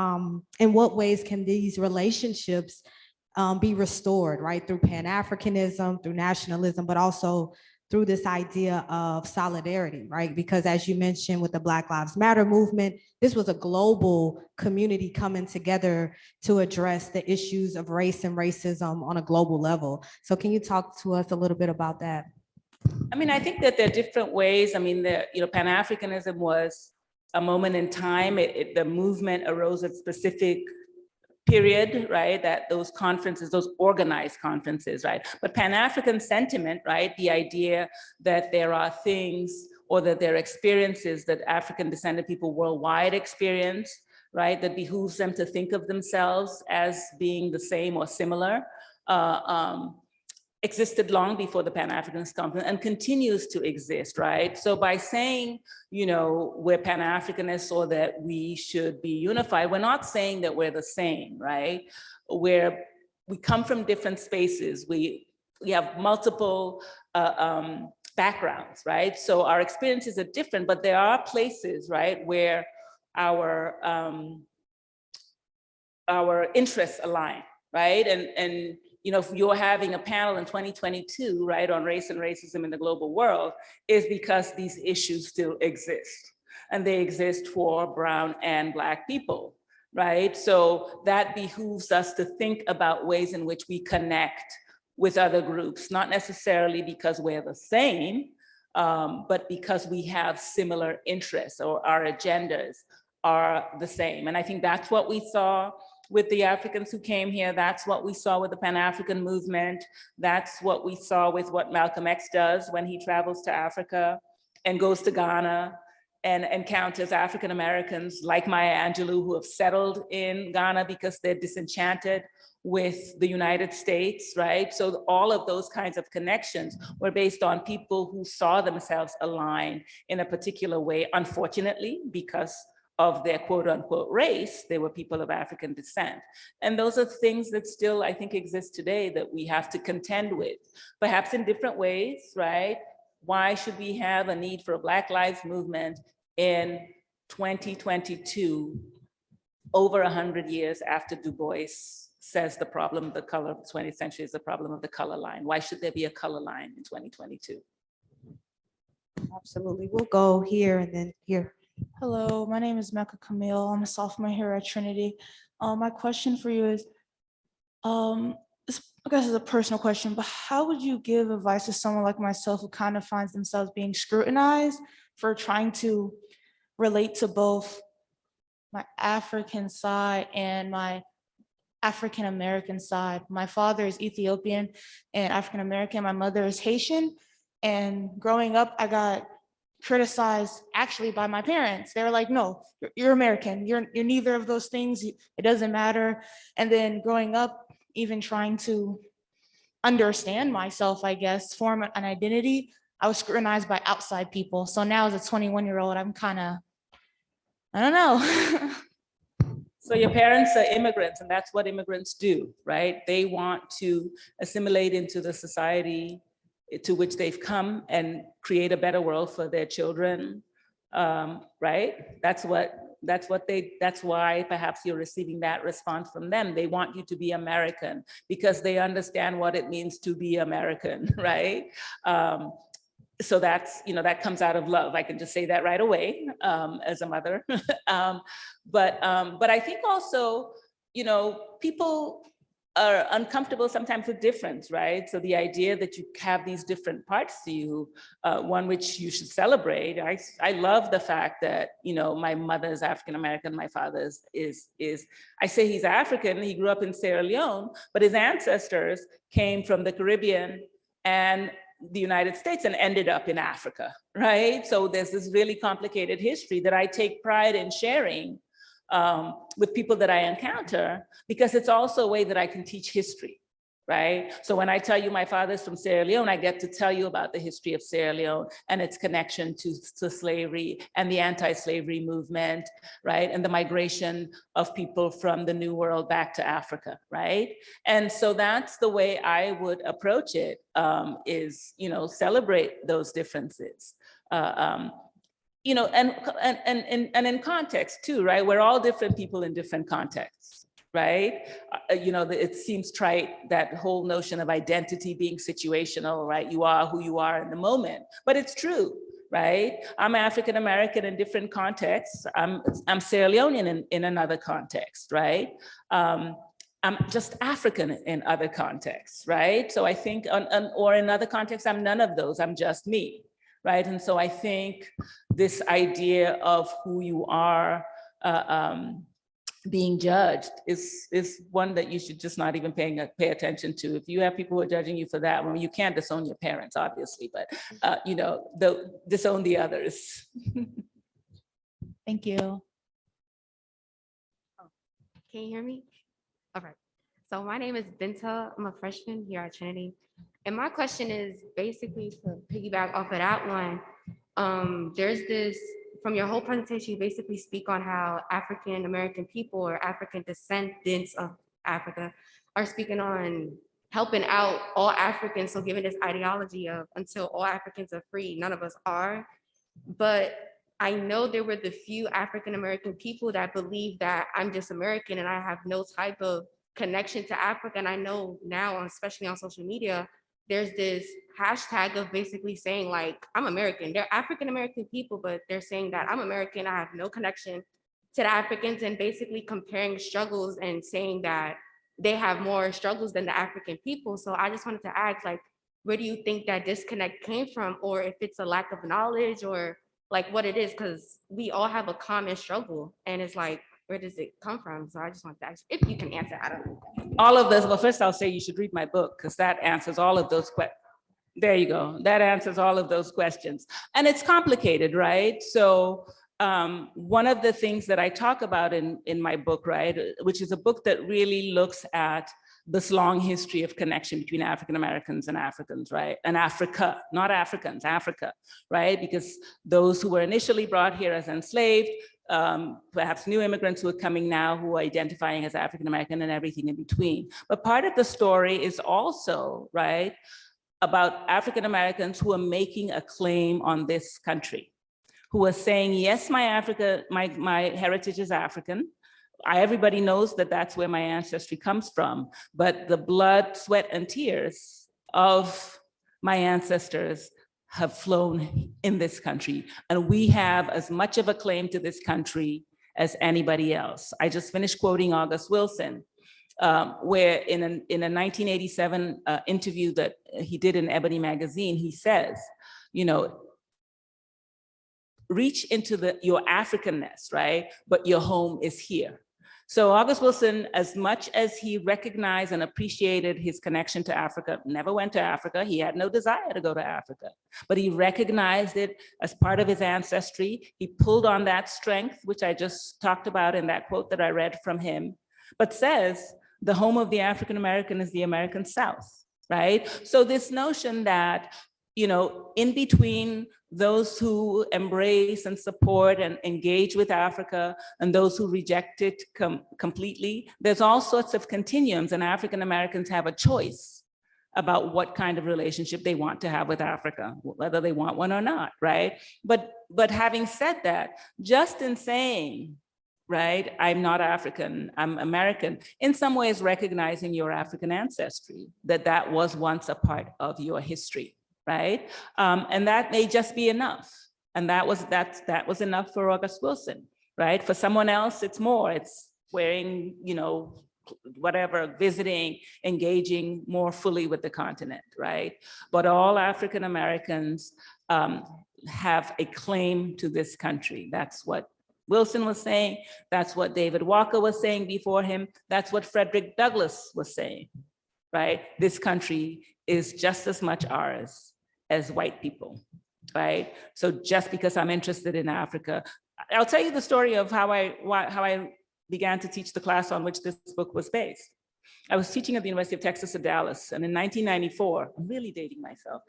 in what ways can these relationships be restored, right? Through Pan-Africanism, through nationalism, but also through this idea of solidarity, right? Because as you mentioned with the Black Lives Matter movement, this was a global community coming together to address the issues of race and racism on a global level. So can you talk to us a little bit about that? I mean, I think that there are different ways. I mean, Pan-Africanism was a moment in time. The movement arose at specific period, right? That those conferences, those organized conferences, right? But Pan-African sentiment, right? The idea that there are things or that there are experiences that African descended people worldwide experience, right? That behooves them to think of themselves as being the same or similar. Existed long before the Pan-Africanist Conference and continues to exist, right? So by saying, you know, we're Pan-Africanists or that we should be unified, we're not saying that we're the same, right? We come from different spaces. We have multiple backgrounds, right? So our experiences are different, but there are places, right, where our interests align, right? And if you're having a panel in 2022, right, on race and racism in the global world, is because these issues still exist. And they exist for Brown and Black people, right? So that behooves us to think about ways in which we connect with other groups, not necessarily because we're the same, but because we have similar interests or our agendas are the same. And I think that's what we saw with the Africans who came here. That's what we saw with the Pan-African movement. That's what we saw with what Malcolm X does when he travels to Africa and goes to Ghana and encounters African Americans like Maya Angelou who have settled in Ghana because they're disenchanted with the United States, right? So all of those kinds of connections were based on people who saw themselves aligned in a particular way. Unfortunately, because of their quote unquote race, they were people of African descent. And those are things that still, I think, exist today that we have to contend with, perhaps in different ways, right? Why should we have a need for a Black Lives Movement in 2022, over 100 years after Du Bois says the problem of the color of the 20th century is the problem of the color line? Why should there be a color line in 2022? Absolutely. We'll go here and then here. Hello, my name is Mecca Camille. I'm a sophomore here at Trinity. My question for you is, I guess it's a personal question, but how would you give advice to someone like myself who kind of finds themselves being scrutinized for trying to relate to both my African side and my African American side? My father is Ethiopian and African American. My mother is Haitian. And growing up, I got criticized actually by my parents. They were like, no, you're American. You're neither of those things. It doesn't matter. And then growing up, even trying to understand myself, I guess, form an identity, I was scrutinized by outside people. So now as a 21-year-old, I'm kind of, I don't know. So your parents are immigrants, and that's what immigrants do, right? They want to assimilate into the society to which they've come and create a better world for their children, right? That's why perhaps you're receiving that response from them. They want you to be American because they understand what it means to be American, right? So that's, that comes out of love. I can just say that right away as a mother. But I think also, people are uncomfortable sometimes with difference, right? So the idea that you have these different parts to you, one which you should celebrate. I love the fact that, my mother's African-American, my father's is, I say he's African, he grew up in Sierra Leone, but his ancestors came from the Caribbean and the United States and ended up in Africa, right? So there's this really complicated history that I take pride in sharing with people that I encounter, because it's also a way that I can teach history, right? So when I tell you my father's from Sierra Leone, I get to tell you about the history of Sierra Leone and its connection to slavery and the anti-slavery movement, right? And the migration of people from the New World back to Africa, right? And so that's the way I would approach it, is, celebrate those differences. And in context too, right? We're all different people in different contexts, right? It seems trite, that whole notion of identity being situational, right? You are who you are in the moment, but it's true, right? I'm African American in different contexts. I'm Sierra Leonean in another context, right? I'm just African in other contexts, right? So I think, or in other contexts, I'm none of those. I'm just me. Right. And so I think this idea of who you are being judged is one that you should just not even pay attention to. If you have people who are judging you for that, well, you can't disown your parents, obviously, but disown the others. Thank you. Can you hear me? All right. So my name is Binta. I'm a freshman here at Trinity. And my question is basically to piggyback off of that one. There's this, from your whole presentation, you basically speak on how African American people or African descendants of Africa are speaking on helping out all Africans. So given this ideology of until all Africans are free, none of us are. But I know there were the few African American people that believe that I'm just American and I have no type of connection to Africa. And I know now, especially on social media, there's this hashtag of basically saying like, I'm American. They're African-American people, but they're saying that I'm American. I have no connection to the Africans, and basically comparing struggles and saying that they have more struggles than the African people. So I just wanted to ask, like, where do you think that disconnect came from, or if it's a lack of knowledge, or like what it is? Because we all have a common struggle, and it's like, where does it come from? So I just want to ask if you can answer. I don't know. All of this, well, first I'll say you should read my book because that answers all of those questions. There you go. That answers all of those questions. And it's complicated, right? So one of the things that I talk about in my book, right, which is a book that really looks at this long history of connection between African Americans and Africans, right? And Africa, not Africans, Africa, right? Because those who were initially brought here as enslaved, perhaps new immigrants who are coming now who are identifying as African American and everything in between. But part of the story is also, right, about African Americans who are making a claim on this country, who are saying, yes, my heritage is African. Everybody knows that that's where my ancestry comes from, but the blood, sweat, and tears of my ancestors have flown in this country. And we have as much of a claim to this country as anybody else. I just finished quoting August Wilson, where in a 1987 interview that he did in Ebony magazine, he says, you know, reach into your Africanness, right? But your home is here. So August Wilson, as much as he recognized and appreciated his connection to Africa, never went to Africa. He had no desire to go to Africa, but he recognized it as part of his ancestry. He pulled on that strength, which I just talked about in that quote that I read from him, but says the home of the African American is the American South, right? So this notion that, you know, in between those who embrace and support and engage with Africa and those who reject it completely, there's all sorts of continuums, and African Americans have a choice about what kind of relationship they want to have with Africa, whether they want one or not, right? But having said that, just in saying, right, I'm not African, I'm American, in some ways recognizing your African ancestry, that was once a part of your history. Right? And that may just be enough. And that was enough for August Wilson, right? For someone else, it's more. It's wearing, you know, whatever, visiting, engaging more fully with the continent, right? But all African Americans have a claim to this country. That's what Wilson was saying. That's what David Walker was saying before him. That's what Frederick Douglass was saying, right? This country is just as much ours as white people, right? So just because I'm interested in Africa, I'll tell you the story of how I began to teach the class on which this book was based. I was teaching at the University of Texas at Dallas, and in 1994, I'm really dating myself.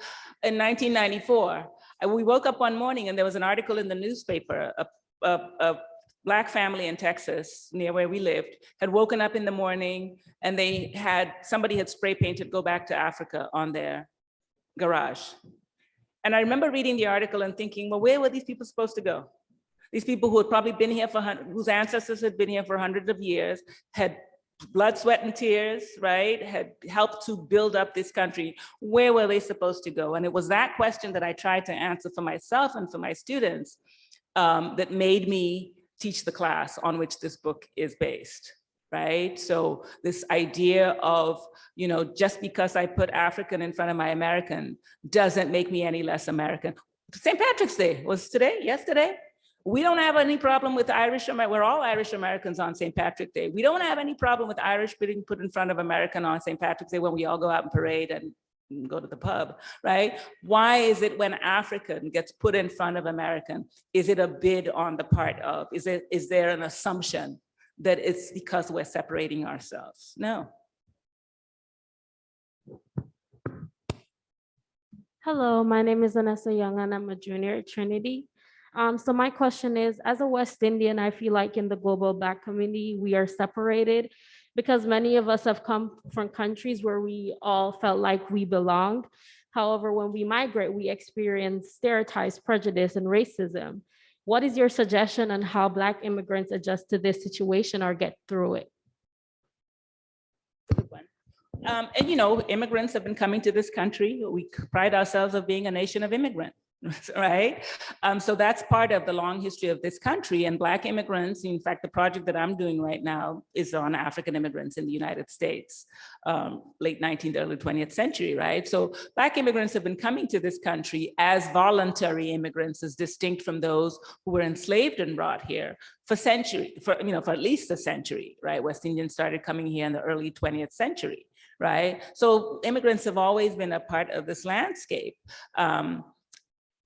In 1994, we woke up one morning and there was an article in the newspaper, a Black family in Texas, near where we lived, had woken up in the morning and somebody had spray painted "Go Back to Africa" on their garage. And I remember reading the article and thinking, well, where were these people supposed to go? These people who had probably been here whose ancestors had been here for hundreds of years, had blood, sweat, and tears, right? Had helped to build up this country. Where were they supposed to go? And it was that question that I tried to answer for myself and for my students that made me teach the class on which this book is based, right? So this idea of, you know, just because I put African in front of my American doesn't make me any less American. St. Patrick's Day was yesterday. We don't have any problem with Irish, we're all Irish Americans on St. Patrick's Day. We don't have any problem with Irish being put in front of American on St. Patrick's Day when we all go out and parade and go to the pub, right? Why is it when African gets put in front of American, is it a bid on the part of, is there an assumption that it's because we're separating ourselves? No. Hello, my name is Vanessa Young and I'm a junior at Trinity. So my question is, as a West Indian, I feel like in the global Black community, we are separated because many of us have come from countries where we all felt like we belonged. However, when we migrate, we experience stereotypes, prejudice, and racism. What is your suggestion on how Black immigrants adjust to this situation or get through it? And immigrants have been coming to this country. We pride ourselves of being a nation of immigrants, right? So that's part of the long history of this country. And Black immigrants, in fact, the project that I'm doing right now is on African immigrants in the United States, late 19th, early 20th century, right? So Black immigrants have been coming to this country as voluntary immigrants, as distinct from those who were enslaved and brought here for at least a century, right? West Indians started coming here in the early 20th century, right? So immigrants have always been a part of this landscape.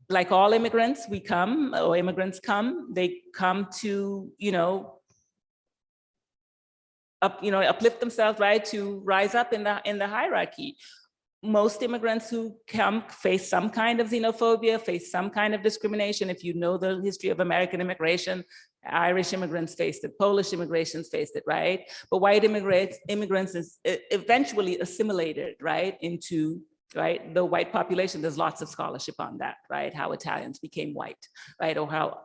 Like all immigrants, immigrants come, they come to, uplift themselves, right? To rise up in the hierarchy. Most immigrants who come face some kind of xenophobia, face some kind of discrimination. If you know the history of American immigration, Irish immigrants faced it, Polish immigrants faced it, right? But white immigrants is eventually assimilated, right, into the white population. There's lots of scholarship on that, right? How Italians became white, right? Or how,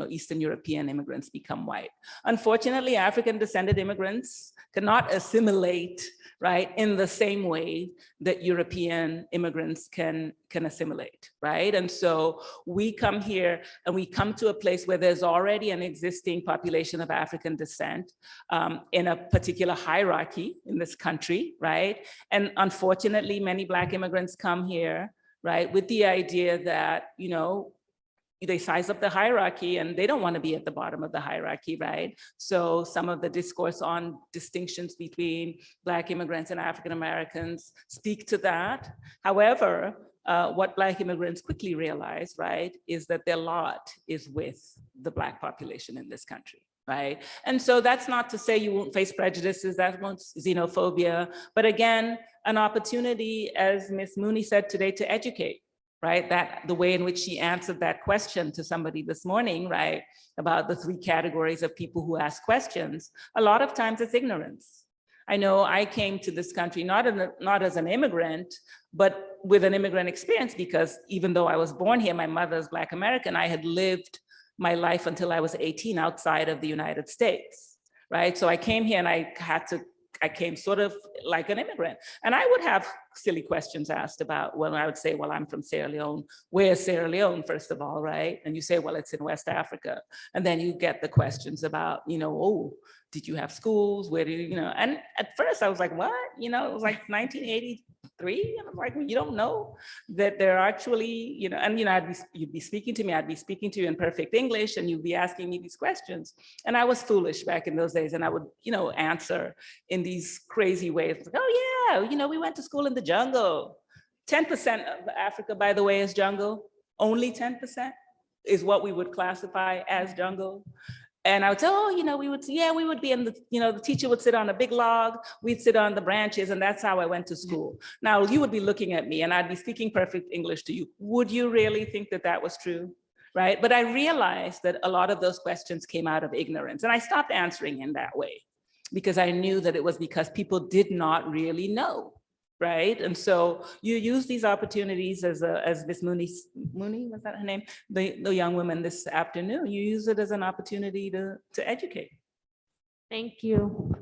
Eastern European immigrants become white. Unfortunately, African descended immigrants cannot assimilate, right, in the same way that European immigrants can assimilate, right? And so we come here and we come to a place where there's already an existing population of African descent in a particular hierarchy in this country, right? And unfortunately, many Black immigrants come here, right, with the idea that, they size up the hierarchy and they don't want to be at the bottom of the hierarchy, right? So some of the discourse on distinctions between Black immigrants and African Americans speak to that. However, what Black immigrants quickly realize, right, is that their lot is with the Black population in this country, right? And so that's not to say you won't face prejudices, that won't xenophobia, but again, an opportunity, as Ms. Mooney said today, to educate, right? That the way in which she answered that question to somebody this morning, right? About the 3 categories of people who ask questions, a lot of times it's ignorance. I know I came to this country not as an immigrant, but with an immigrant experience, because even though I was born here, my mother's Black American, I had lived my life until I was 18 outside of the United States, right? So I came here and I came sort of like an immigrant. And I would have silly questions asked about, when I would say, well, I'm from Sierra Leone. Where's Sierra Leone, first of all, right? And you say, well, it's in West Africa. And then you get the questions about, oh, did you have schools? Where did you, and at first I was like, what? It was like 1983. And I'm like, well, you don't know that there are actually, and you'd be speaking to me, I'd be speaking to you in perfect English, and you'd be asking me these questions. And I was foolish back in those days. And I would, answer in these crazy ways, like, oh yeah, we went to school in the jungle. 10% of Africa, by the way, is jungle. Only 10% is what we would classify as jungle. And I would say, we would be in the, the teacher would sit on a big log, we'd sit on the branches, and that's how I went to school. Now, you would be looking at me and I'd be speaking perfect English to you. Would you really think that that was true, right? But I realized that a lot of those questions came out of ignorance, and I stopped answering in that way because I knew that it was because people did not really know, right? And so you use these opportunities as Ms. Mooney, was that her name? The young woman this afternoon, you use it as an opportunity to educate. Thank you.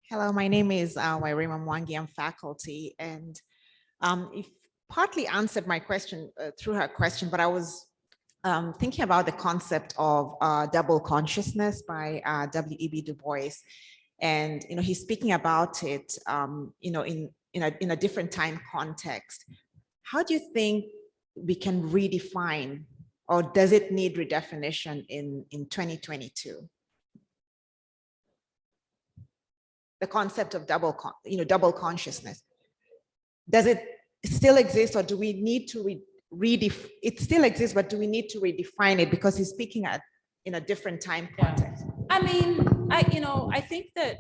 Hello, my name is Wairima Mwangi. I'm faculty, and if partly answered my question through her question, but I was thinking about the concept of double consciousness by W.E.B. Du Bois. And he's speaking about it, in a different time context. How do you think we can redefine, or does it need redefinition in 2022? The concept of double consciousness. Does it still exist, or do we need to redefine? It still exists, but do we need to redefine it because he's speaking in a different time context? I mean, I think that,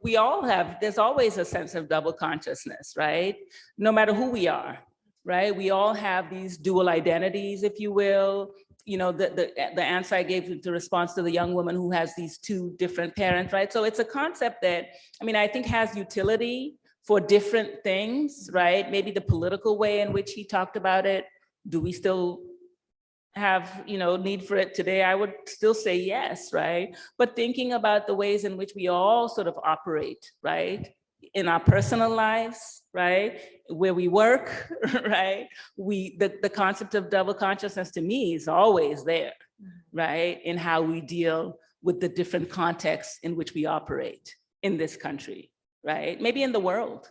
we all have, there's always a sense of double consciousness, right? No matter who we are, right? We all have these dual identities, if you will. The answer I gave to response to the young woman who has these 2 different parents, right? So it's a concept that, I think has utility for different things, right? Maybe the political way in which he talked about it. Do we still have, need for it today, I would still say yes, right? But thinking about the ways in which we all sort of operate, right? In our personal lives, right? Where we work, right? The concept of double consciousness to me is always there, right? In how we deal with the different contexts in which we operate in this country, right? Maybe in the world.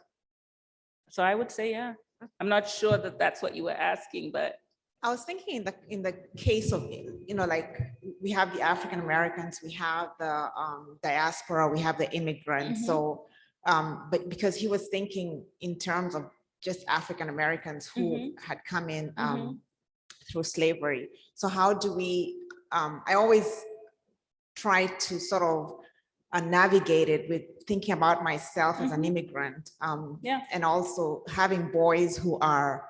So I would say, yeah. I'm not sure that that's what you were asking, but I was thinking in the case of, like we have the African Americans, we have the diaspora, we have the immigrants. So, but because he was thinking in terms of just African Americans who had come in through slavery. So how do we, I always try to sort of navigate it with thinking about myself as an immigrant, and also having boys who are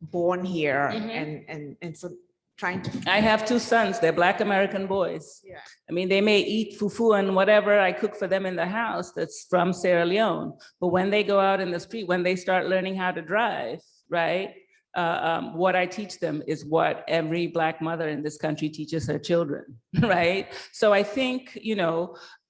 born here, and so trying to. I have two sons, they're Black American boys. Yeah. I mean, they may eat fufu and whatever I cook for them in the house that's from Sierra Leone, but when they go out in the street, when they start learning how to drive, right? What I teach them is what every Black mother in this country teaches her children, right? So I think,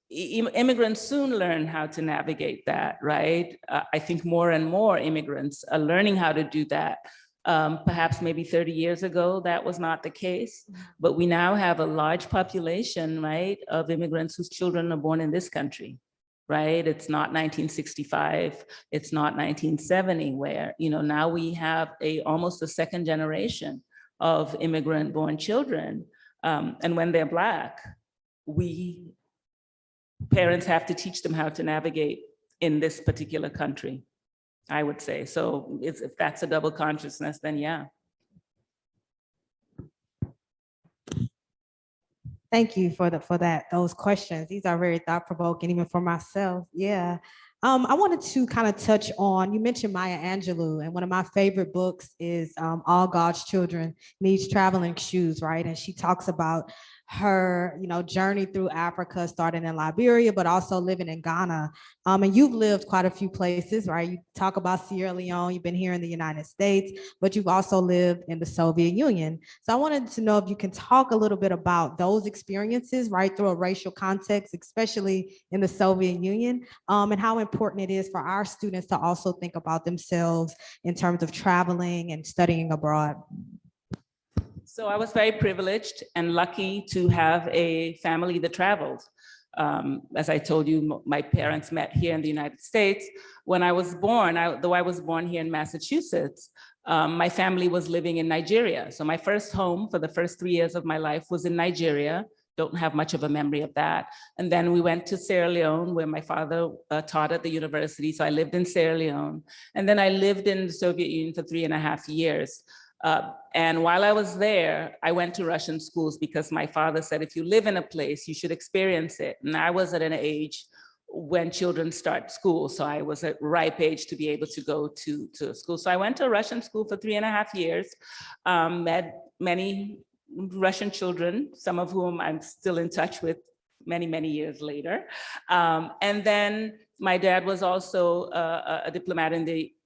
immigrants soon learn how to navigate that, right? I think more and more immigrants are learning how to do that. Perhaps maybe 30 years ago, that was not the case, but we now have a large population, right, of immigrants whose children are born in this country, right? It's not 1965, it's not 1970, where, now we have almost a second generation of immigrant-born children. And when they're Black, parents have to teach them how to navigate in this particular country, I would say. So if that's a double consciousness, then yeah. Thank you for those questions. These are very thought-provoking, even for myself. Yeah. I wanted to kind of touch on, you mentioned Maya Angelou, and one of my favorite books is All God's Children Needs Traveling Shoes, right? And she talks about her, journey through Africa, starting in Liberia, but also living in Ghana. And you've lived quite a few places, right? You talk about Sierra Leone, you've been here in the United States, but you've also lived in the Soviet Union. So I wanted to know if you can talk a little bit about those experiences, right, through a racial context, especially in the Soviet Union, and how important it is for our students to also think about themselves in terms of traveling and studying abroad. So I was very privileged and lucky to have a family that traveled. As I told you, my parents met here in the United States. When I was born, though I was born here in Massachusetts, my family was living in Nigeria. So my first home for the first 3 years of my life was in Nigeria. Don't have much of a memory of that. And then we went to Sierra Leone, where my father taught at the university. So I lived in Sierra Leone. And then I lived in the Soviet Union for 3.5 years. And while I was there, I went to Russian schools because my father said, if you live in a place, you should experience it. And I was at an age when children start school. So I was at ripe age to be able to go to school. So I went to a Russian school for 3.5 years, met many Russian children, some of whom I'm still in touch with many, many years later. And then my dad was also a diplomat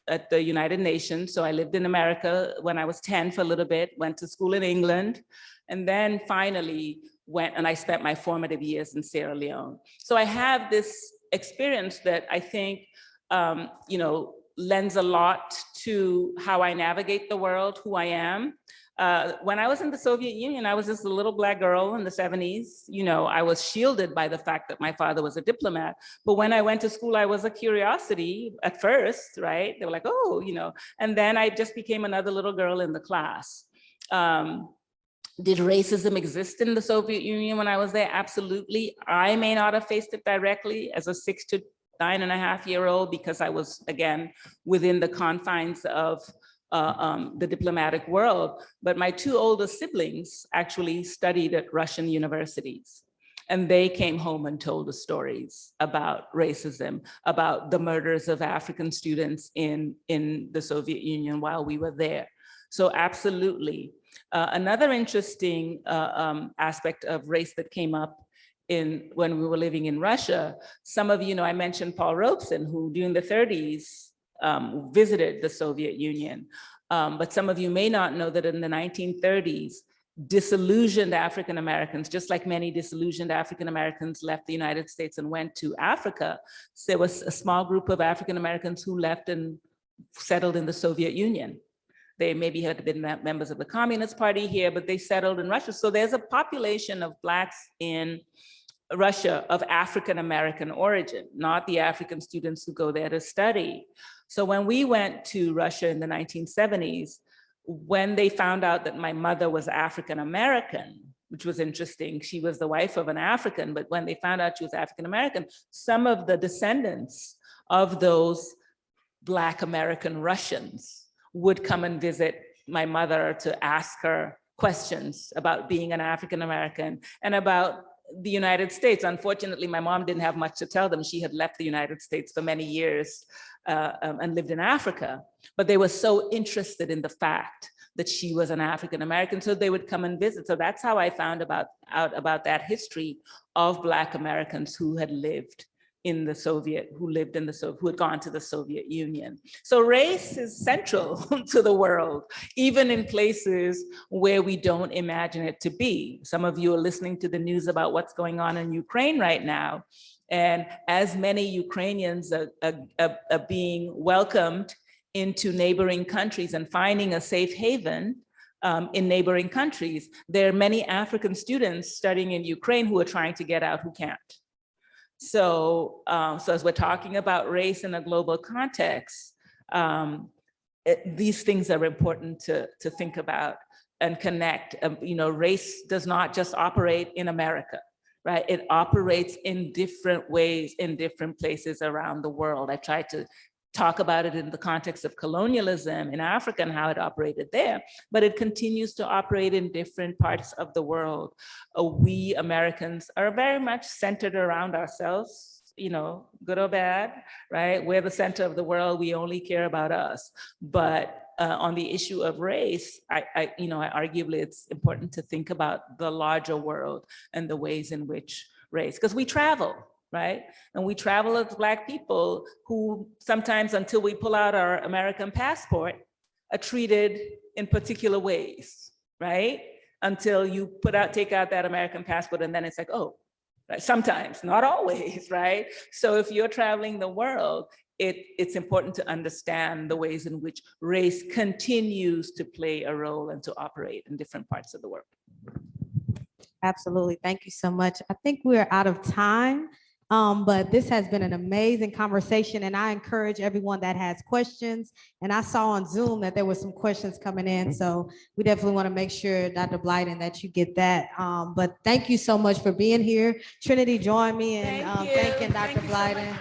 at the United Nations. So I lived in America when I was 10 for a little bit, went to school in England, and then finally went and I spent my formative years in Sierra Leone. So I have this experience that I think, lends a lot to how I navigate the world, who I am. When I was in the Soviet Union, I was just a little Black girl in the 70s. I was shielded by the fact that my father was a diplomat. But when I went to school, I was a curiosity at first, right? They were like, oh, and then I just became another little girl in the class. Did racism exist in the Soviet Union when I was there? Absolutely. I may not have faced it directly as a 6 to 9.5-year-old because I was, again, within the confines of the diplomatic world, but my 2 older siblings actually studied at Russian universities. And they came home and told us stories about racism, about the murders of African students in the Soviet Union while we were there. So absolutely. Another interesting aspect of race that came up when we were living in Russia, some of you know, I mentioned Paul Robeson, who during the 30s visited the Soviet Union. But some of you may not know that in the 1930s, disillusioned African Americans, just like many disillusioned African Americans left the United States and went to Africa, there was a small group of African Americans who left and settled in the Soviet Union. They maybe had been members of the Communist Party here, but they settled in Russia. So there's a population of Blacks in Russia of African American origin, not the African students who go there to study. So when we went to Russia in the 1970s, when they found out that my mother was African American, which was interesting, she was the wife of an African, but when they found out she was African American, some of the descendants of those Black American Russians would come and visit my mother to ask her questions about being an African American and about the United States. Unfortunately, my mom didn't have much to tell them. She had left the United States for many years and lived in Africa, but they were so interested in the fact that she was an African American, so they would come and visit. So that's how I found out about that history of Black Americans who had lived in the who had gone to the Soviet Union. So race is central to the world, even in places where we don't imagine it to be. Some of you are listening to the news about what's going on in Ukraine right now. And as many Ukrainians are being welcomed into neighboring countries and finding a safe haven in neighboring countries, there are many African students studying in Ukraine who are trying to get out who can't. So, as we're talking about race in a global context, these things are important to think about and connect. Race does not just operate in America, right? It operates in different ways in different places around the world. I tried to talk about it in the context of colonialism in Africa and how it operated there, but it continues to operate in different parts of the world. We Americans are very much centered around ourselves, good or bad, right? We're the center of the world, we only care about us. But on the issue of race, arguably it's important to think about the larger world and the ways in which race, because we travel, right? And we travel as Black people who sometimes, until we pull out our American passport, are treated in particular ways, right? Until you take out that American passport, and then it's like, oh, right? Sometimes, not always, right? So if you're traveling the world, it's important to understand the ways in which race continues to play a role and to operate in different parts of the world. Absolutely. Thank you so much. I think we're out of time. But this has been an amazing conversation, and I encourage everyone that has questions. And I saw on Zoom that there were some questions coming in, so we definitely want to make sure, Dr. Blyden, that you get that. But thank you so much for being here. Trinity, join me in thanking Dr. Blyden.